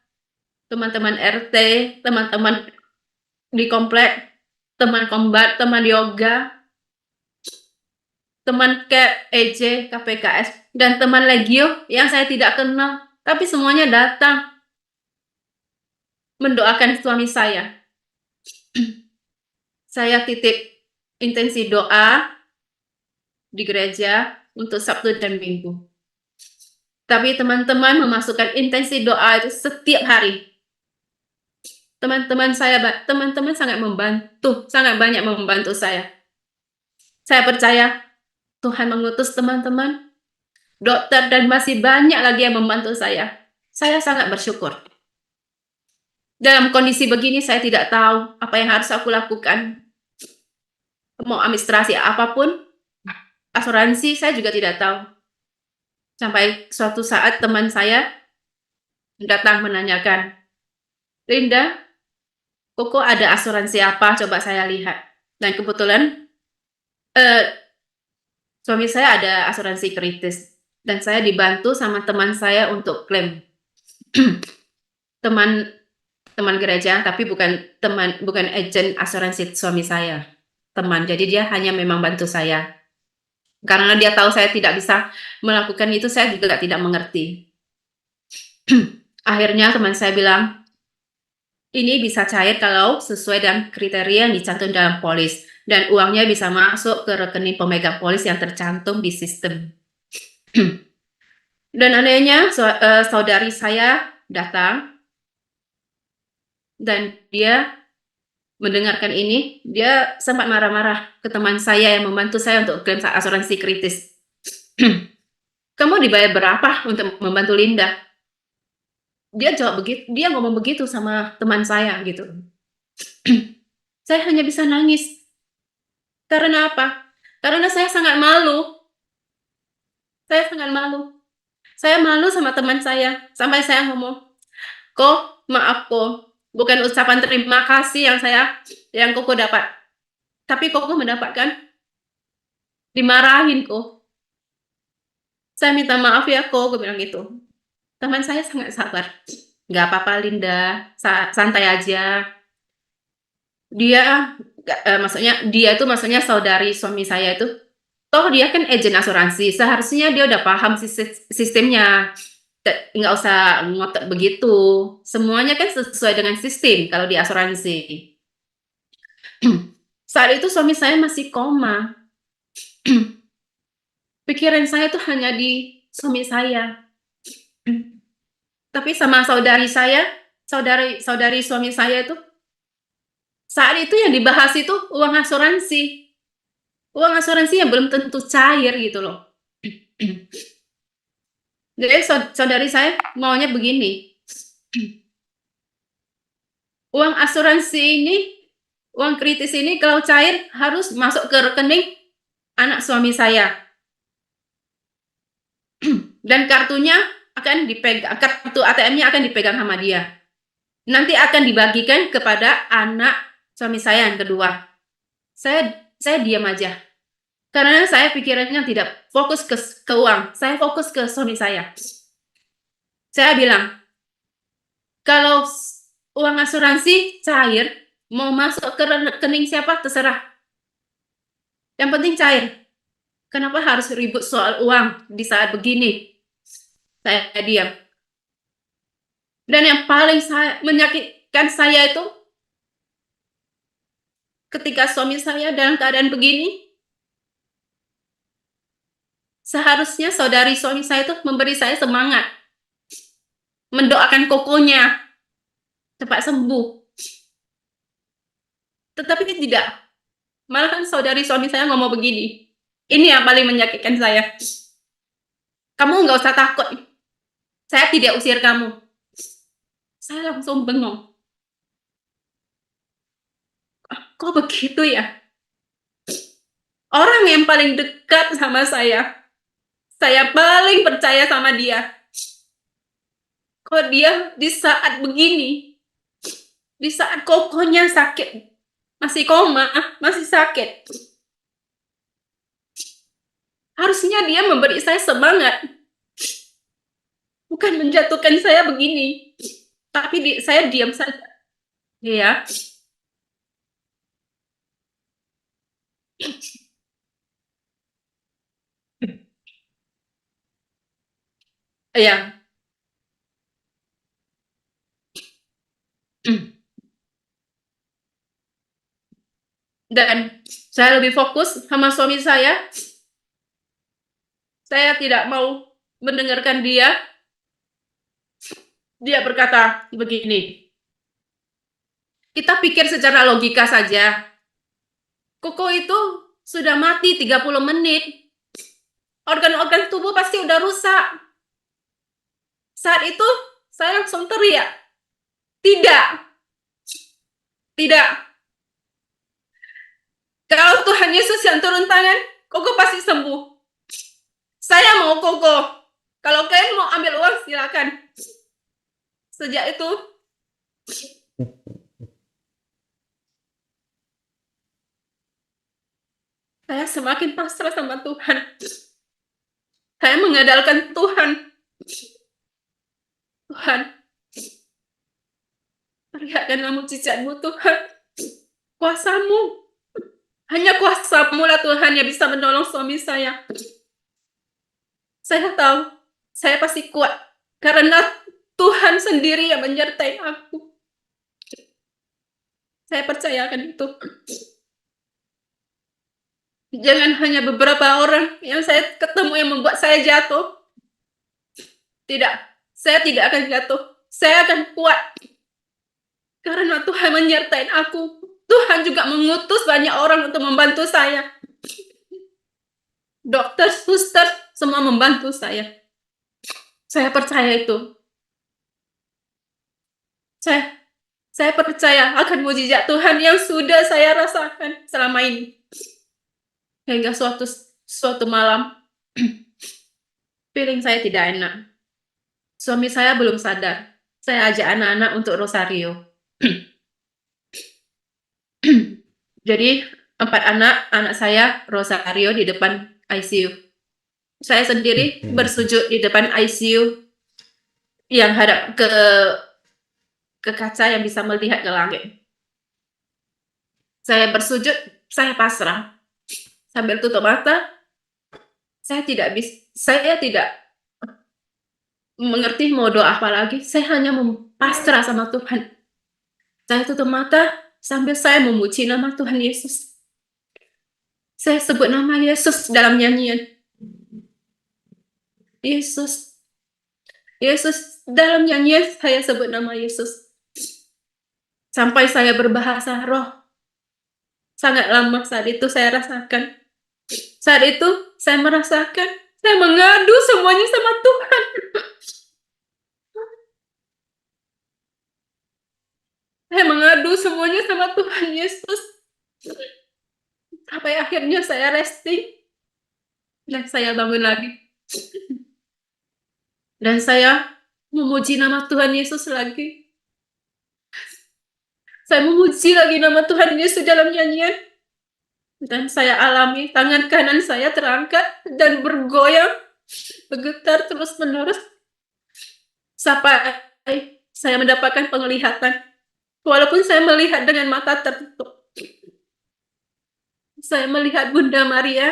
teman-teman RT, teman-teman di komplek, teman kombat, teman yoga, teman EJ, KPKS, dan teman Legio yang saya tidak kenal, tapi semuanya datang mendoakan suami saya. Saya titip intensi doa di gereja untuk Sabtu dan Minggu. Tapi teman-teman memasukkan intensi doa itu setiap hari. Teman-teman sangat membantu, sangat banyak membantu saya. Saya percaya Tuhan mengutus teman-teman, dokter, dan masih banyak lagi yang membantu saya. Saya sangat bersyukur. Dalam kondisi begini saya tidak tahu apa yang harus aku lakukan. Mau administrasi apapun, asuransi saya juga tidak tahu. Sampai suatu saat teman saya datang menanyakan, Linda, Koko ada asuransi apa? Coba saya lihat. Dan kebetulan suami saya ada asuransi kritis. Dan saya dibantu sama teman saya untuk klaim. teman gereja, tapi bukan agent asuransi suami saya. Teman, jadi dia hanya memang bantu saya. Karena dia tahu saya tidak bisa melakukan itu, saya juga tidak mengerti. Akhirnya teman saya bilang, ini bisa cair kalau sesuai dengan kriteria yang dicantum dalam polis, dan uangnya bisa masuk ke rekening pemegang polis yang tercantum di sistem. Dan anehnya, saudari saya datang, dan dia mendengarkan ini, dia sempat marah-marah ke teman saya yang membantu saya untuk klaim asuransi kritis. Kamu dibayar berapa untuk membantu Linda? Dia jawab begitu, dia ngomong begitu sama teman saya gitu. Saya hanya bisa nangis. Karena apa? Karena saya sangat malu. Saya sangat malu. Saya malu sama teman saya. Sampai saya ngomong, Kok, maaf Kok. Bukan ucapan terima kasih yang Koko dapat. Tapi Koko mendapatkan dimarahin Kok. Saya minta maaf ya Kok, gue bilang gitu. Teman saya sangat sabar. Gak apa-apa Linda, santai aja. Dia maksudnya saudari suami saya itu, toh dia kan agen asuransi, seharusnya dia udah paham sistemnya. nggak usah ngotot begitu. Semuanya kan sesuai dengan sistem kalau di asuransi. Saat itu suami saya masih koma. Pikiran saya tuh hanya di suami saya. Tapi sama saudari suami saya itu, saat itu yang dibahas itu uang asuransi. Uang asuransi yang belum tentu cair gitu loh. Jadi saudari saya maunya begini. Uang asuransi ini, uang kritis ini kalau cair harus masuk ke rekening anak suami saya. Dan kartunya akan dipegang, kartu ATM-nya akan dipegang sama dia. Nanti akan dibagikan kepada anak suami saya yang kedua. Saya diam aja. Karena saya pikirannya tidak fokus ke uang, saya fokus ke suami saya. Saya bilang, kalau uang asuransi cair, mau masuk ke rekening siapa terserah. Yang penting cair. Kenapa harus ribut soal uang di saat begini? Saya diam. Dan yang paling menyakitkan saya itu ketika suami saya dalam keadaan begini, seharusnya saudari suami saya itu memberi saya semangat, mendoakan kokonya cepat sembuh. Tetapi tidak. Malahan saudari suami saya ngomong begini. Ini yang paling menyakitkan saya. Kamu nggak usah takut. Saya tidak usir kamu. Saya langsung bengong. Kok begitu ya? Orang yang paling dekat sama saya paling percaya sama dia. Kok dia di saat begini, di saat kokonya sakit, masih koma, masih sakit. Harusnya dia memberi saya semangat. Bukan menjatuhkan saya begini. Tapi saya diam saja. Ya. Ya. Dan saya lebih fokus sama suami saya. Saya tidak mau mendengarkan dia. Dia berkata begini. Kita pikir secara logika saja. Koko itu sudah mati 30 menit. Organ-organ tubuh pasti udah rusak. Saat itu saya langsung teriak. Tidak. Tidak. Kalau Tuhan Yesus yang turun tangan, Koko pasti sembuh. Saya mau Koko. Kalau kalian mau ambil uang, silakan. Sejak itu, saya semakin pasrah sama Tuhan. Saya mengandalkan Tuhan. Tuhan, perlihatkanlah mujizat-Mu Tuhan. Kuasa-Mu. Hanya kuasa-Mu lah Tuhan yang bisa menolong suami saya. Saya tahu, saya pasti kuat. Karena Tuhan sendiri yang menyertai aku. Saya percayakan itu. Jangan hanya beberapa orang yang saya ketemu yang membuat saya jatuh. Tidak, saya tidak akan jatuh. Saya akan kuat. Karena Tuhan menyertai aku. Tuhan juga mengutus banyak orang untuk membantu saya. Dokter, suster, semua membantu saya. Saya percaya itu. Saya percaya akan mujizat Tuhan yang sudah saya rasakan selama ini. Hingga suatu malam, feeling saya tidak enak. Suami saya belum sadar. Saya ajak anak-anak untuk rosario. Jadi 4 anak saya rosario di depan ICU. Saya sendiri bersujud di depan ICU yang hadap ke kaca yang bisa melihat ke langit. Saya bersujud, saya pasrah. Sambil tutup mata, saya tidak mengerti mau doa apa lagi. Saya hanya pasrah sama Tuhan. Saya tutup mata sambil saya memuji nama Tuhan Yesus. Saya sebut nama Yesus dalam nyanyian. Yesus, Yesus, dalam nyanyian saya sebut nama Yesus. Sampai saya berbahasa roh. Sangat lama saat itu saya rasakan. Saat itu saya merasakan, saya mengadu semuanya sama Tuhan. Saya mengadu semuanya sama Tuhan Yesus. Sampai akhirnya saya resting. Dan saya bangun lagi. Dan saya memuji nama Tuhan Yesus lagi. Saya memuji lagi nama Tuhan Yesus dalam nyanyian. Dan saya alami tangan kanan saya terangkat dan bergoyang, bergetar terus-menerus. Sampai saya mendapatkan penglihatan. Walaupun saya melihat dengan mata tertutup. Saya melihat Bunda Maria.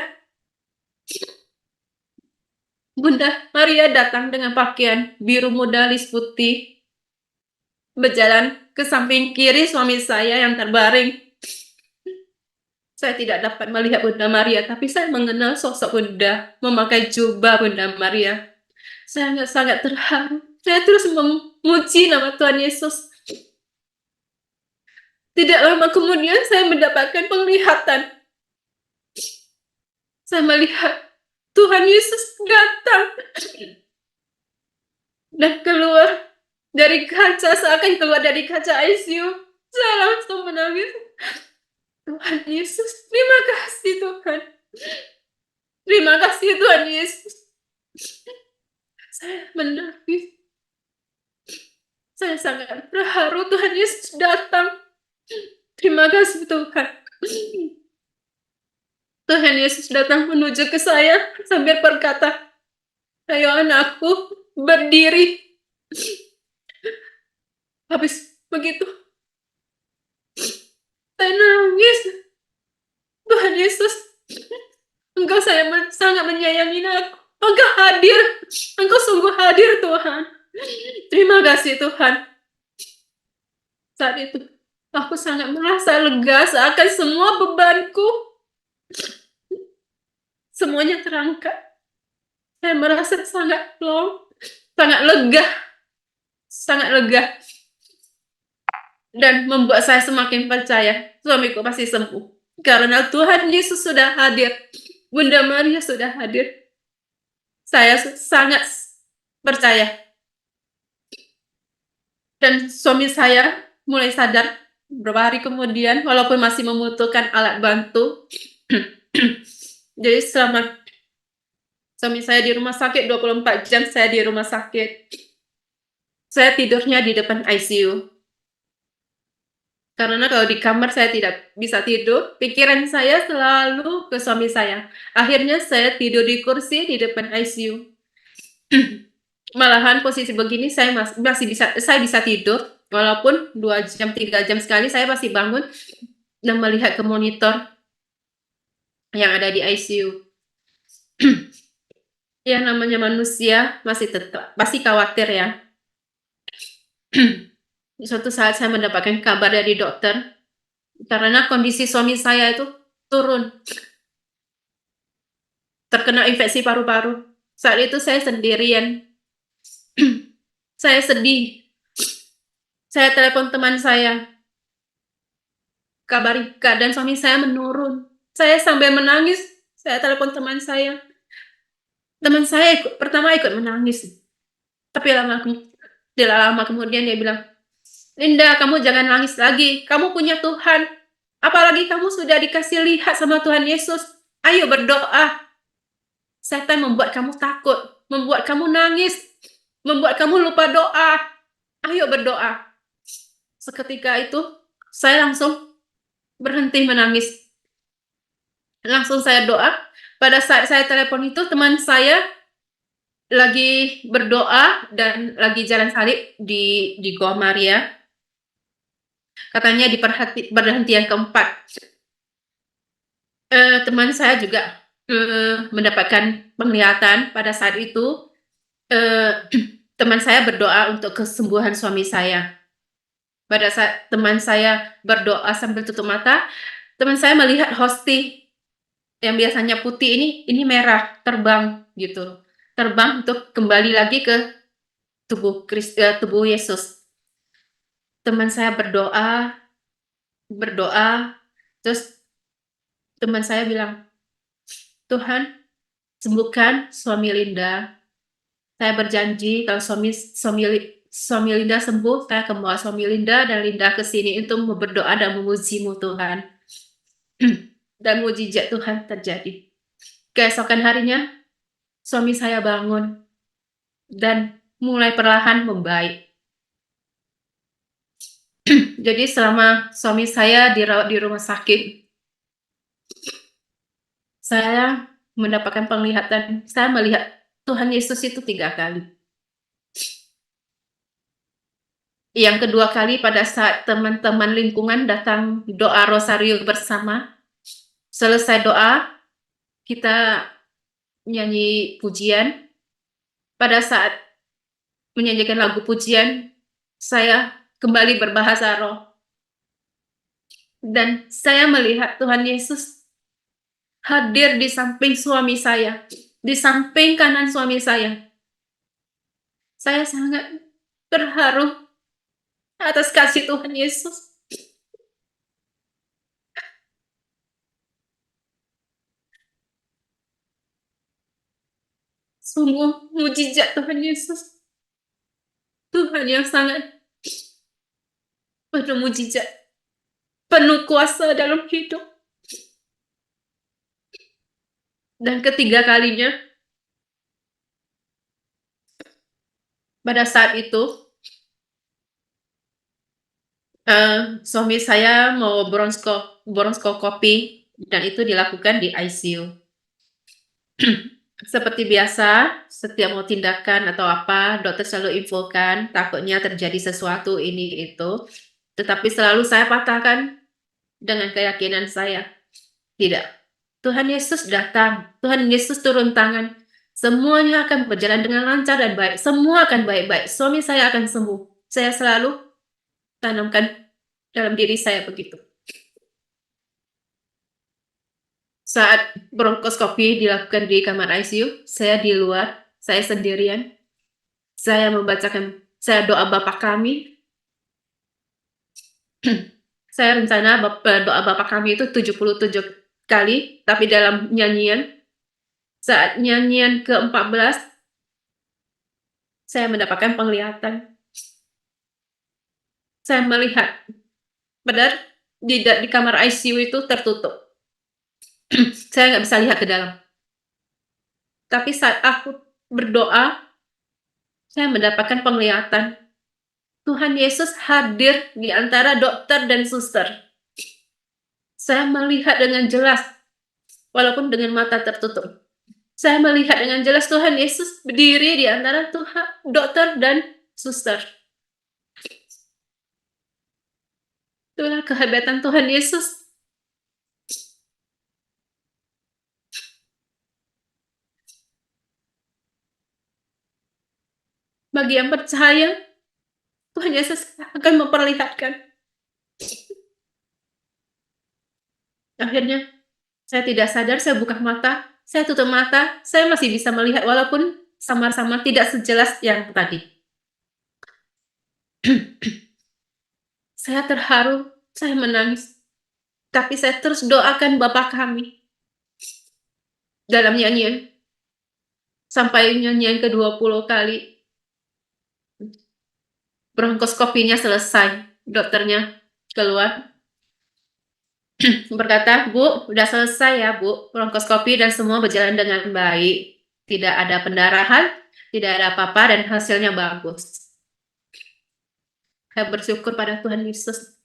Bunda Maria datang dengan pakaian biru modalis putih. Berjalan ke samping kiri suami saya yang terbaring. Saya tidak dapat melihat Bunda Maria, tapi saya mengenal sosok Bunda memakai jubah Bunda Maria. Saya sangat terharu. Saya terus memuji nama Tuhan Yesus. Tidak lama kemudian saya mendapatkan penglihatan. Saya melihat Tuhan Yesus datang dan keluar dari kaca, seakan keluar dari kaca ICU. Saya langsung menangis. Tuhan Yesus, terima kasih Tuhan. Terima kasih Tuhan Yesus. Saya menangis. Saya sangat terharu Tuhan Yesus datang. Terima kasih Tuhan. Tuhan Yesus datang menuju ke saya sambil berkata, "Ayo anakku, berdiri." Habis begitu, saya nangis. Tuhan Yesus, Engkau sangat menyayangi aku. Engkau hadir. Engkau sungguh hadir Tuhan. Terima kasih Tuhan. Saat itu, aku sangat merasa lega seakan semua bebanku semuanya terangkat. Saya merasa sangat plong, sangat lega, dan membuat saya semakin percaya suamiku pasti sembuh. Karena Tuhan Yesus sudah hadir, Bunda Maria sudah hadir. Saya sangat percaya. Dan suami saya mulai sadar beberapa hari kemudian, walaupun masih membutuhkan alat bantu. Jadi selama suami saya di rumah sakit 24 jam, saya di rumah sakit. Saya tidurnya di depan ICU. Karena kalau di kamar saya tidak bisa tidur, pikiran saya selalu ke suami saya. Akhirnya saya tidur di kursi di depan ICU. Malahan posisi begini saya masih bisa tidur, walaupun 2 jam 3 jam sekali saya pasti bangun dan melihat ke monitor yang ada di ICU. Ya namanya manusia pasti khawatir ya. Suatu saat saya mendapatkan kabar dari dokter karena kondisi suami saya itu turun, terkena infeksi paru-paru. Saat itu saya sendirian. Saya sedih. Saya telepon teman saya, kabari keadaan suami saya menurun. Saya sambil menangis, saya telepon teman saya. Teman saya pertama ikut menangis. Tapi tidak lama kemudian dia bilang, "Linda, kamu jangan nangis lagi. Kamu punya Tuhan. Apalagi kamu sudah dikasih lihat sama Tuhan Yesus. Ayo berdoa. Setan membuat kamu takut, membuat kamu nangis, membuat kamu lupa doa. Ayo berdoa." Seketika itu, saya langsung berhenti menangis. Langsung saya doa. Pada saat saya telepon itu, teman saya lagi berdoa dan lagi jalan salib di Goa Maria. Katanya di perhentian keempat. Teman saya juga mendapatkan penglihatan pada saat itu. teman saya berdoa untuk kesembuhan suami saya. Pada saat teman saya berdoa sambil tutup mata, teman saya melihat hosti yang biasanya putih ini merah, terbang gitu. Terbang untuk kembali lagi ke tubuh Yesus. Teman saya berdoa, terus teman saya bilang, Tuhan, sembuhkan suami Linda. Saya berjanji kalau suami Linda sembuh, saya akan bawa suami Linda dan Linda ke sini untuk berdoa dan memuji-Mu Tuhan. Dan mujizat Tuhan terjadi. Keesokan harinya, suami saya bangun dan mulai perlahan membaik. Jadi selama suami saya dirawat di rumah sakit, saya mendapatkan penglihatan, saya melihat Tuhan Yesus itu 3 kali. Yang kedua kali pada saat teman-teman lingkungan datang doa rosario bersama. Selesai doa, kita nyanyi pujian. Pada saat menyanyikan lagu pujian, saya kembali berbahasa roh. Dan saya melihat Tuhan Yesus hadir di samping suami saya, di samping kanan suami saya. Saya sangat terharu atas kasih Tuhan Yesus. Sungguh mujizat Tuhan Yesus. Tuhan yang sangat penuh mujizat, penuh kuasa dalam hidup. Dan ketiga kalinya, pada saat itu, suami saya mau bronskoskopi dan itu dilakukan di ICU. Seperti biasa, setiap mau tindakan atau apa, dokter selalu infokan, takutnya terjadi sesuatu ini itu. Tetapi selalu saya patahkan dengan keyakinan saya. Tidak. Tuhan Yesus datang. Tuhan Yesus turun tangan. Semuanya akan berjalan dengan lancar dan baik. Semua akan baik-baik. Suami saya akan sembuh. Saya selalu tanamkan dalam diri saya begitu. Saat bronkoskopi dilakukan di kamar ICU, saya di luar, saya sendirian. Saya doa Bapa kami. Saya rencana doa Bapa kami itu 77 kali, tapi dalam nyanyian, saat nyanyian ke-14, saya mendapatkan penglihatan. Saya melihat, padahal di kamar ICU itu tertutup. Saya nggak bisa lihat ke dalam. Tapi saat aku berdoa, saya mendapatkan penglihatan. Tuhan Yesus hadir di antara dokter dan suster. Saya melihat dengan jelas, walaupun dengan mata tertutup. Saya melihat dengan jelas Tuhan Yesus berdiri di antara dokter dan suster. Itulah kehebatan Tuhan Yesus. Bagi yang percaya, Tuhan Yesus akan memperlihatkan. Akhirnya, saya tidak sadar, saya buka mata, saya tutup mata, saya masih bisa melihat walaupun samar-samar tidak sejelas yang tadi. Saya terharu, saya menangis. Tapi saya terus doakan Bapa kami. Dalam nyanyian. Sampai nyanyian ke-20 kali. Bronkoskopinya selesai. Dokternya keluar. Berkata, Bu, udah selesai ya Bu. Bronkoskopi dan semua berjalan dengan baik. Tidak ada pendarahan, tidak ada apa-apa, dan hasilnya bagus. Saya bersyukur pada Tuhan Yesus.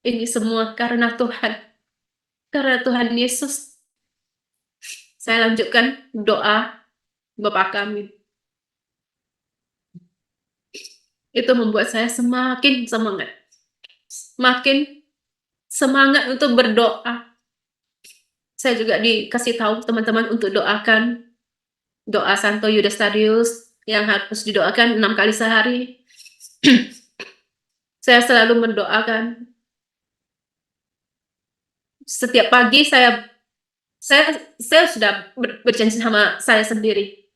Ini semua karena Tuhan. Karena Tuhan Yesus. Saya lanjutkan doa Bapa kami. Itu membuat saya semakin semangat. Makin semangat untuk berdoa. Saya juga dikasih tahu teman-teman untuk doakan doa Santo Yudas Tadius, yang harus didoakan 6 kali sehari. Saya selalu mendoakan. Setiap pagi saya sudah berjanji sama saya sendiri.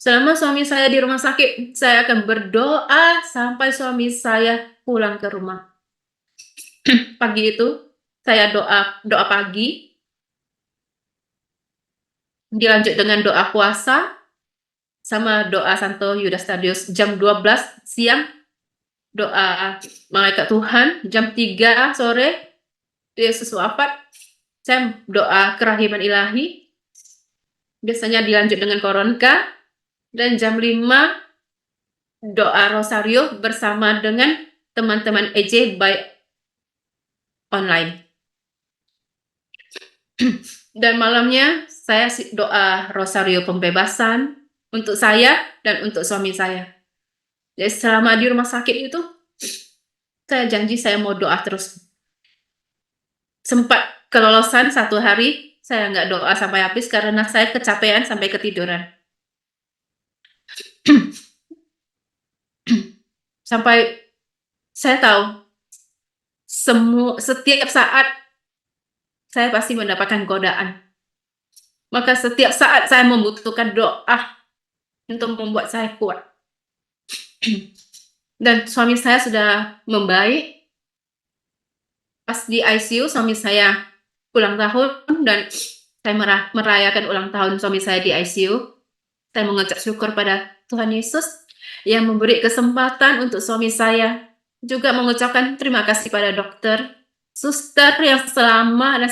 Selama suami saya di rumah sakit, saya akan berdoa sampai suami saya pulang ke rumah. Pagi itu saya doa pagi, dilanjut dengan doa puasa sama doa Santo Yudas Thaddäus jam 12 siang, doa malaikat Tuhan jam 3 sore, Yesus wafat, saya doa kerahiman ilahi, biasanya dilanjut dengan koronka, dan jam 5 doa rosario bersama dengan teman-teman EJ by online. Dan malamnya saya doa rosario pembebasan untuk saya dan untuk suami saya. Jadi selama di rumah sakit itu, saya janji saya mau doa terus. Sempat kelolosan 1 hari, saya nggak doa sampai habis karena saya kecapean sampai ketiduran. Sampai saya tahu, setiap saat saya pasti mendapatkan godaan. Maka setiap saat saya membutuhkan doa untuk membuat saya kuat. Dan suami saya sudah membaik. Pas di ICU, suami saya ulang tahun dan saya merayakan ulang tahun suami saya di ICU. Saya mengucap syukur pada Tuhan Yesus yang memberi kesempatan untuk suami saya. Juga mengucapkan terima kasih pada dokter, suster yang selama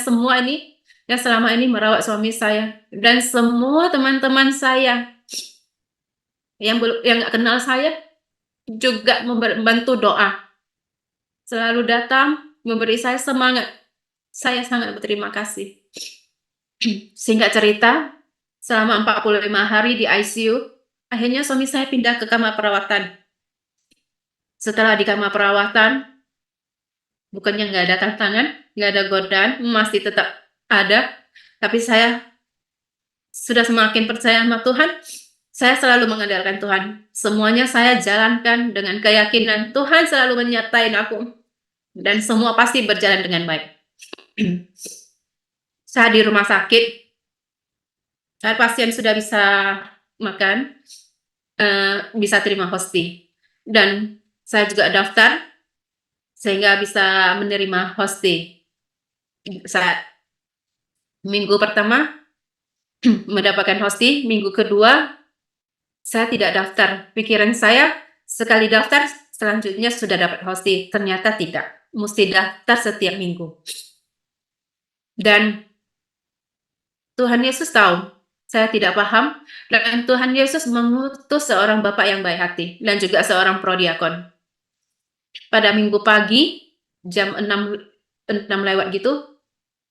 ini merawat suami saya, dan semua teman-teman saya yang nggak kenal saya juga membantu doa, selalu datang memberi saya semangat. Saya sangat berterima kasih. Singkat cerita, selama 45 hari di ICU, akhirnya suami saya pindah ke kamar perawatan. Setelah di kamar perawatan, bukannya nggak ada tantangan, nggak ada godaan, masih tetap ada, tapi saya sudah semakin percaya sama Tuhan. Saya selalu mengandalkan Tuhan. Semuanya saya jalankan dengan keyakinan Tuhan selalu menyertai aku. Dan semua pasti berjalan dengan baik. Saya di rumah sakit, saat pasien sudah bisa makan, bisa terima hosti. Dan saya juga daftar, sehingga bisa menerima hosti. Saat minggu pertama, mendapatkan hosti, minggu kedua, saya tidak daftar. Pikiran saya, sekali daftar, selanjutnya sudah dapat hosti. Ternyata tidak. Mesti daftar setiap minggu. Dan Tuhan Yesus tahu, saya tidak paham, dan Tuhan Yesus mengutus seorang bapak yang baik hati, dan juga seorang prodiakon. Pada minggu pagi, jam 6 lewat gitu,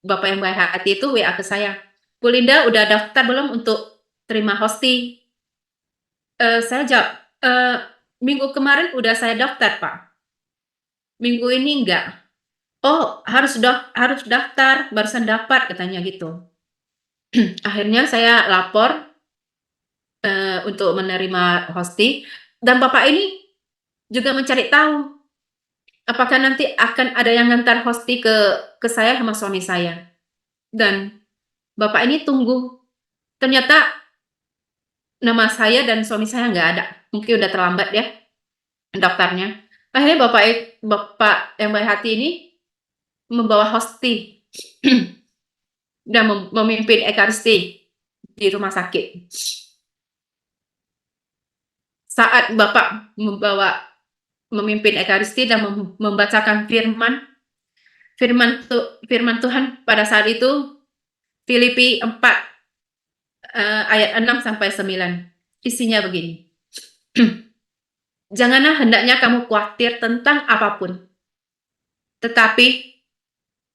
bapak yang baik hati itu WA ke saya. Bu Linda, udah daftar belum untuk terima hosti? Saya jawab, minggu kemarin udah saya daftar, Pak. Minggu ini enggak. Oh, harus daftar, barusan dapat, katanya gitu. Akhirnya saya lapor untuk menerima hosti, dan bapak ini juga mencari tahu apakah nanti akan ada yang ngantar hosti ke saya sama suami saya. Dan bapak ini tunggu. Ternyata nama saya dan suami saya nggak ada. Mungkin udah terlambat ya daftarnya. Akhirnya bapak yang baik hati ini membawa hosti dan memimpin ekaristi di rumah sakit. Saat bapak memimpin ekaristi dan membacakan firman Tuhan pada saat itu, Filipi 4 ayat 6 sampai 9. Isinya begini. Janganlah hendaknya kamu khawatir tentang apapun, tetapi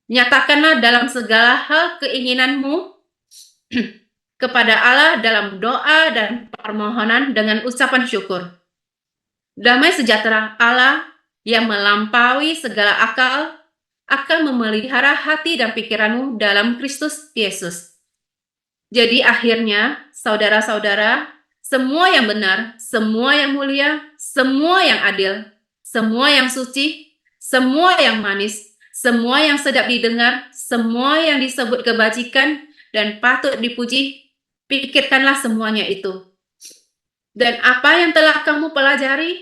nyatakanlah dalam segala hal keinginanmu kepada Allah dalam doa dan permohonan dengan ucapan syukur. Damai sejahtera Allah yang melampaui segala akal akan memelihara hati dan pikiranmu dalam Kristus Yesus. Jadi akhirnya, saudara-saudara, semua yang benar, semua yang mulia, semua yang adil, semua yang suci, semua yang manis, semua yang sedap didengar, semua yang disebut kebajikan dan patut dipuji, pikirkanlah semuanya itu. Dan apa yang telah kamu pelajari,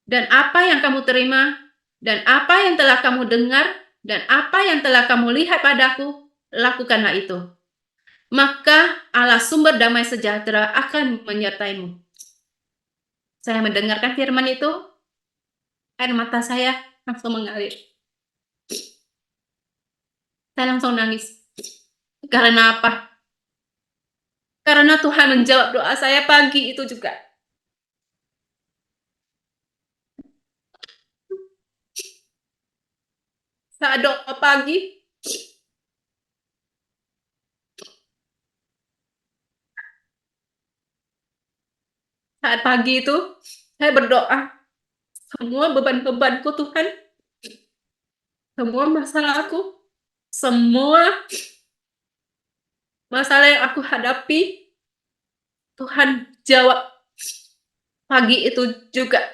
dan apa yang kamu terima, dan apa yang telah kamu dengar, dan apa yang telah kamu lihat padaku, lakukanlah itu. Maka Allah sumber damai sejahtera akan menyertaimu. Saya mendengarkan firman itu, air mata saya langsung mengalir. Saya langsung nangis. Karena apa? Karena Tuhan menjawab doa saya pagi itu juga. Saat doa pagi, saat pagi itu, saya berdoa, semua beban-bebanku Tuhan, semua masalahku, semua masalah yang aku hadapi, Tuhan jawab pagi itu juga.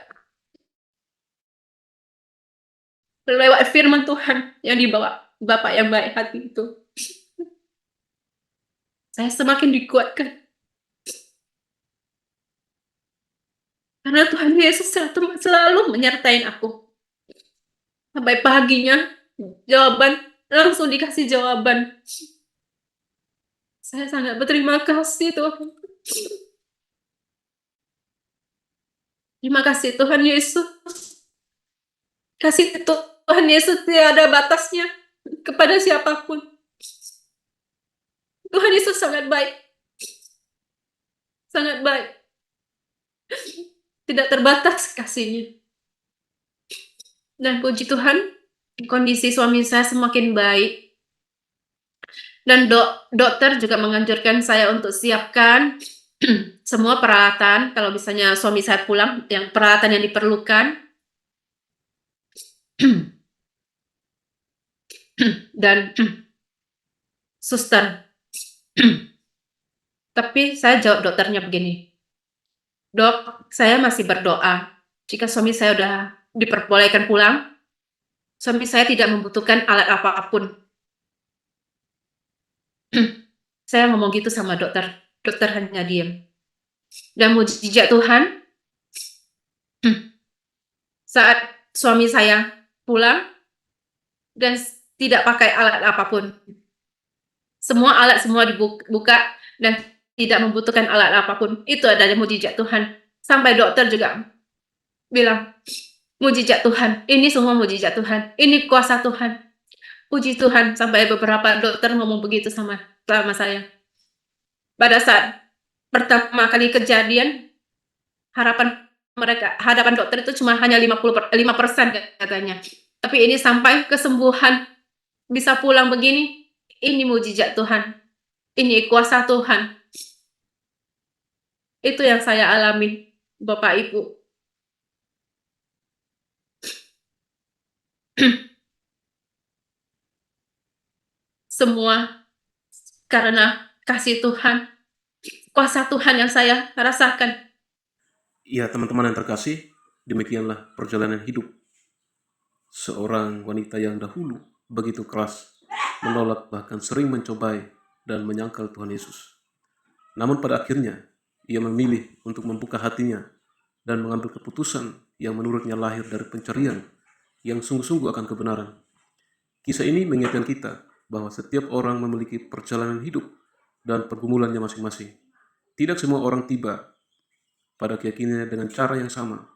Lewat firman Tuhan yang dibawa Bapak yang baik hati itu. Saya semakin dikuatkan. Karena Tuhan Yesus selalu menyertai aku. Sampai paginya, jawaban, langsung dikasih jawaban. Saya sangat berterima kasih Tuhan. Terima kasih Tuhan Yesus. Kasih Tuhan Yesus tidak ada batasnya kepada siapapun. Tuhan Yesus sangat baik. Sangat baik. Tidak terbatas kasihnya. Dan puji Tuhan, kondisi suami saya semakin baik. Dan dokter juga menganjurkan saya untuk siapkan semua peralatan, kalau misalnya suami saya pulang, yang peralatan yang diperlukan. Dan suster. Tapi saya jawab dokternya begini, Dok, saya masih berdoa. Jika suami saya udah diperbolehkan pulang, suami saya tidak membutuhkan alat apapun. Saya ngomong gitu sama dokter. Dokter hanya diam. Dan mujizat Tuhan, saat suami saya pulang dan tidak pakai alat apapun. Semua alat semua dibuka dan tidak membutuhkan alat apapun. Itu adalah mujizat Tuhan. Sampai dokter juga bilang, mujizat Tuhan. Ini semua mujizat Tuhan. Ini kuasa Tuhan. Puji Tuhan. Sampai beberapa dokter ngomong begitu sama saya. Pada saat pertama kali kejadian, harapan dokter itu cuma hanya 5% katanya. Tapi ini sampai kesembuhan, bisa pulang begini, ini mujizat Tuhan. Ini kuasa Tuhan. Itu yang saya alami, Bapak Ibu. Semua karena kasih Tuhan, kuasa Tuhan yang saya rasakan. Ya, teman-teman yang terkasih, demikianlah perjalanan hidup seorang wanita yang dahulu begitu keras menolak, bahkan sering mencobai dan menyangkal Tuhan Yesus. Namun pada akhirnya, ia memilih untuk membuka hatinya dan mengambil keputusan yang menurutnya lahir dari pencarian yang sungguh-sungguh akan kebenaran. Kisah ini mengingatkan kita bahwa setiap orang memiliki perjalanan hidup dan pergumulannya masing-masing. Tidak semua orang tiba pada keyakinannya dengan cara yang sama.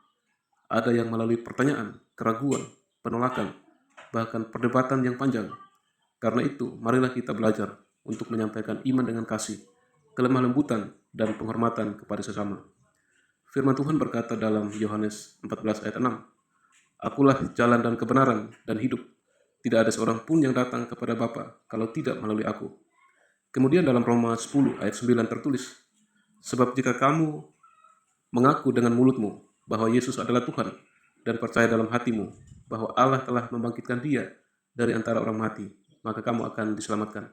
Ada yang melalui pertanyaan, keraguan, penolakan, bahkan perdebatan yang panjang. Karena itu, marilah kita belajar untuk menyampaikan iman dengan kasih, kelemah lembutan, dan penghormatan kepada sesama. Firman Tuhan berkata dalam Yohanes 14 ayat 6, Akulah jalan dan kebenaran dan hidup. Tidak ada seorang pun yang datang kepada Bapa kalau tidak melalui aku. Kemudian dalam Roma 10 ayat 9 tertulis, Sebab jika kamu mengaku dengan mulutmu bahwa Yesus adalah Tuhan dan percaya dalam hatimu bahwa Allah telah membangkitkan Dia dari antara orang mati, maka kamu akan diselamatkan.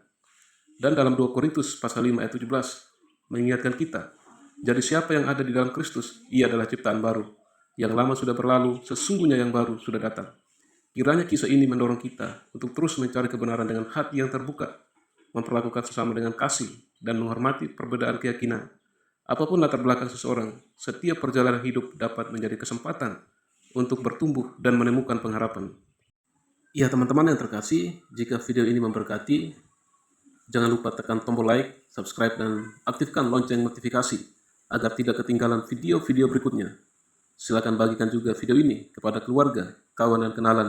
Dan dalam 2 Korintus pasal 5 ayat 17 mengingatkan kita Jadi siapa yang ada di dalam Kristus, ia adalah ciptaan baru. Yang lama sudah berlalu, sesungguhnya yang baru sudah datang. Kiranya kisah ini mendorong kita untuk terus mencari kebenaran dengan hati yang terbuka, memperlakukan sesama dengan kasih, dan menghormati perbedaan keyakinan. Apapun latar belakang seseorang, setiap perjalanan hidup dapat menjadi kesempatan untuk bertumbuh dan menemukan pengharapan. Ya teman-teman yang terkasih, jika video ini memberkati, jangan lupa tekan tombol like, subscribe, dan aktifkan lonceng notifikasi agar tidak ketinggalan video-video berikutnya. Silakan bagikan juga video ini kepada keluarga, kawan, dan kenalan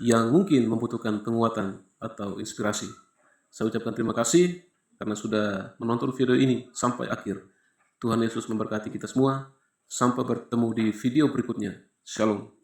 yang mungkin membutuhkan penguatan atau inspirasi. Saya ucapkan terima kasih karena sudah menonton video ini sampai akhir. Tuhan Yesus memberkati kita semua. Sampai bertemu di video berikutnya. Shalom.